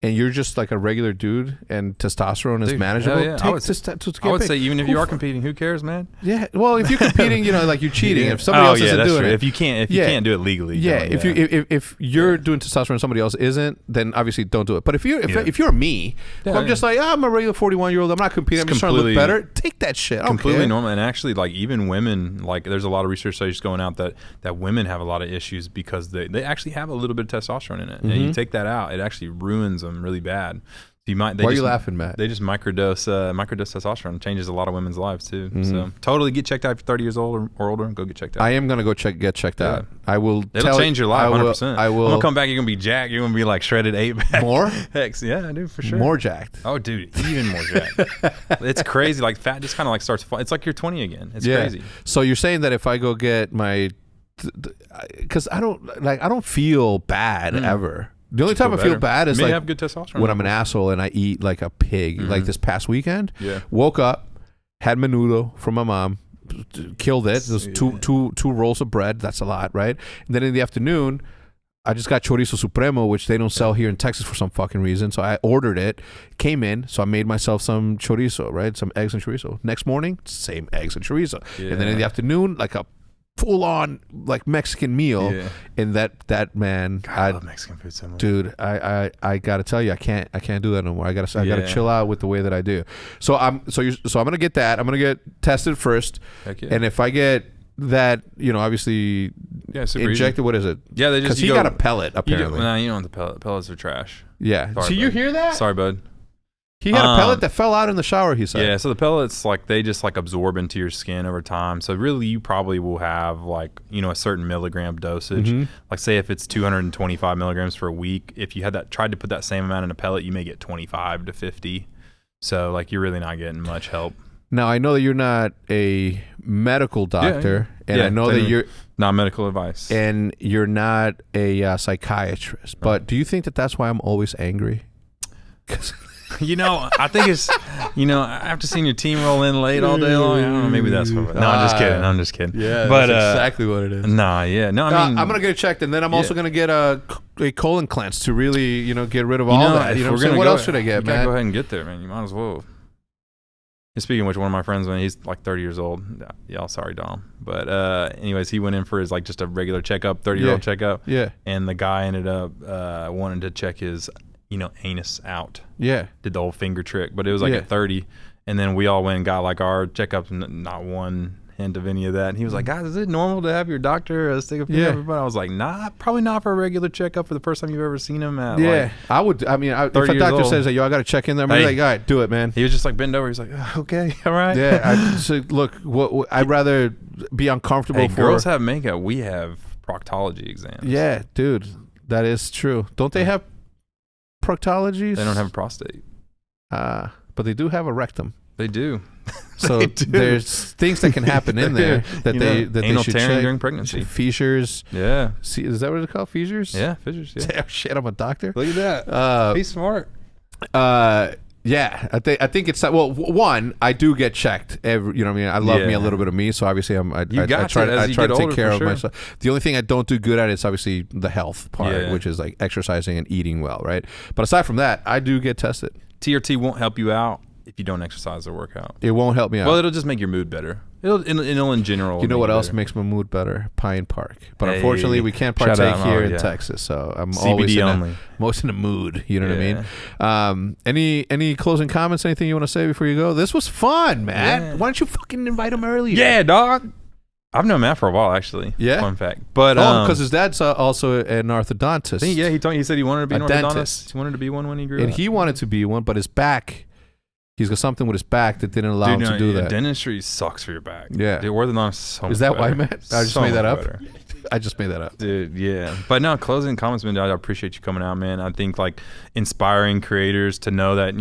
and you're just like a regular dude and testosterone is manageable, yeah. I would say even if you are competing, who cares, man? Yeah. Well, if you're competing, like you're cheating. If somebody else isn't doing it, if you can't do it legally, if you're doing testosterone and somebody else isn't, then obviously don't do it. But if you're me, I'm just like, I'm a regular 41-year-old, I'm not competing, I'm just trying to look better. Take that shit. Completely normal. And actually, like even women, like there's a lot of research studies going out that women have a lot of issues because they actually have a little bit of testosterone in it, and you take that out, it actually ruins them really bad. Why are you laughing, Matt? They just microdose testosterone. Changes a lot of women's lives too. So totally get checked out if you're 30 years old or older. Go get checked out. I am gonna get checked out. I will. It'll change your life 100%. I will. I'm gonna come back. You're gonna be jacked. You're gonna be like shredded 8-pack. More? Hex, yeah, dude, for sure. More jacked. Oh, dude, even more jacked. It's crazy. Like fat just kind of like starts. It's like you're 20 again. It's crazy. So you're saying that if I go get my, because I don't feel bad ever. The only time I feel bad is like have good testosterone when I'm an asshole and I eat like a pig. Like this past weekend, woke up, had menudo from my mom, killed it. There's two rolls of bread. That's a lot, right? And then in the afternoon, I just got chorizo supremo, which they don't sell here in Texas for some fucking reason. So I ordered it, came in, so I made myself some chorizo, right? Some eggs and chorizo. Next morning, same eggs and chorizo. And then in the afternoon, like a full-on like Mexican meal, and that man, God, I love Mexican food so much, dude. I gotta tell you, I can't do that no more. I gotta chill out with the way that I do. So I'm gonna get that. I'm gonna get tested first, and if I get that, obviously, injected. What is it? Yeah, they just because he got a pellet apparently. You don't want the pellets are trash. Yeah. Sorry, so you hear that? Sorry, bud. He had a pellet that fell out in the shower, he said. Yeah, so the pellets, like, they just, like, absorb into your skin over time. So, really, you probably will have, like, a certain milligram dosage. Like, say if it's 225 milligrams for a week, if you had tried to put that same amount in a pellet, you may get 25 to 50. So, like, you're really not getting much help. Now, I know that you're not a medical doctor, and I know that you're... Not medical advice. And you're not a psychiatrist. But do you think that that's why I'm always angry? I think it's, after seeing your team roll in late all day long, I don't know, maybe that's what. No, I'm just kidding. Yeah, but that's exactly what it is. Nah, yeah, no, I mean, I'm gonna get it checked, and then I'm also gonna get a colon cleanse to really, get rid of all that. What else should I get, man? Go ahead and get there, man. You might as well. And speaking of which, one of my friends, when he's like 30 years old, sorry, Dom, but anyways, he went in for his like just a regular checkup, 30-year-old checkup. Yeah. And the guy ended up wanting to check his anus out. Yeah. Did the whole finger trick, but it was like at 30. And then we all went and got like our checkups, and not one hint of any of that. And he was like, guys, is it normal to have your doctor stick a finger up your butt? I was like, nah, probably not for a regular checkup for the first time you've ever seen him at. Yeah. Like, if a doctor says that, I got to check in there, I'm like, all right, do it, man. He was just like bend over. He's like, okay, all right. Yeah. Look, I'd rather be uncomfortable for. Girls have makeup. We have proctology exams. Yeah, dude, that is true. Don't they have proctologies? They don't have a prostate. But they do have a rectum. They do. So there's things that can happen in there that they should check during pregnancy. Fissures. Yeah. See, is that what it's called? Fissures? Yeah, fissures. Yeah. Shit, I'm a doctor. Look at that. He's smart. Yeah, I think it's one. I do get checked every. I love me a little bit of me, so obviously I try to take care of myself. The only thing I don't do good at is obviously the health part, which is like exercising and eating well, right? But aside from that, I do get tested. TRT won't help you out if you don't exercise or work out. It won't help me out. Well, it'll just make your mood better. It'll in general. You know what else makes my mood better? Pine Park. But unfortunately, we can't partake here in Texas, so I'm CBD always most in a mood. You know what I mean? Any closing comments? Anything you want to say before you go? This was fun, man. Yeah. Why don't you fucking invite him earlier? Yeah, dog. I've known Matt for a while, actually. Yeah? Fun fact. But because his dad's also an orthodontist. He said he wanted to be an orthodontist. dentist. He wanted to be one when he grew And up. he wanted to be one, but his back, he's got something with his back that didn't allow him to do that. Dentistry sucks for your back. Yeah. The orthodontist is so much Is that better. why, Matt? I just So made that much up. better. I just made that up. Dude, yeah. But no, closing comments, man, I appreciate you coming out, man. I think like inspiring creators to know that,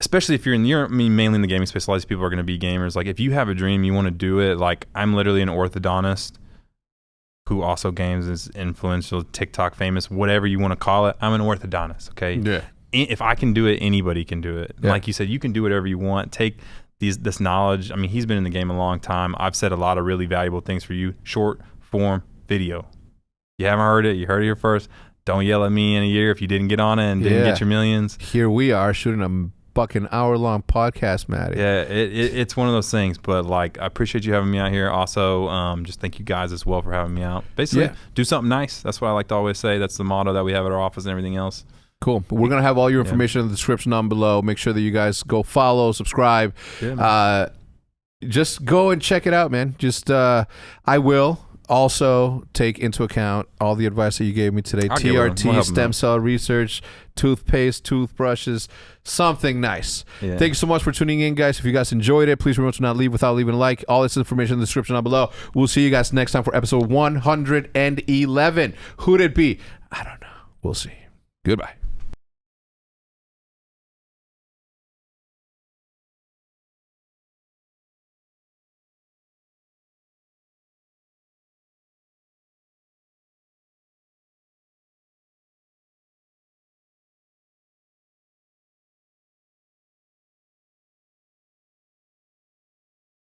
especially if you're mainly in the gaming space, a lot of these people are going to be gamers. Like if you have a dream, you want to do it. Like I'm literally an orthodontist who also games, is influential, TikTok famous, whatever you want to call it. I'm an orthodontist. Okay. Yeah. If I can do it, anybody can do it. Yeah. Like you said, you can do whatever you want. Take this knowledge. I mean, he's been in the game a long time. I've said a lot of really valuable things for you. Short form video. You haven't heard it. You heard it here first. Don't yell at me in a year if you didn't get on it and didn't get your millions. Here we are shooting a fucking hour-long podcast, Matty. Yeah, it's one of those things. But like, I appreciate you having me out here. Also, just thank you guys as well for having me out. Basically, do something nice. That's what I like to always say. That's the motto that we have at our office and everything else. Cool. We're going to have all your information in the description down below. Make sure that you guys go follow, subscribe. Yeah, just go and check it out, man. I will also take into account all the advice that you gave me today. I'll get with them. We'll TRT, help them stem out. cell research, toothpaste, toothbrushes, something nice. Yeah. Thank you so much for tuning in, guys. If you guys enjoyed it, please remember to not leave without leaving a like. All this information in the description down below. We'll see you guys next time for episode 111. Who'd it be? I don't know. We'll see. Goodbye.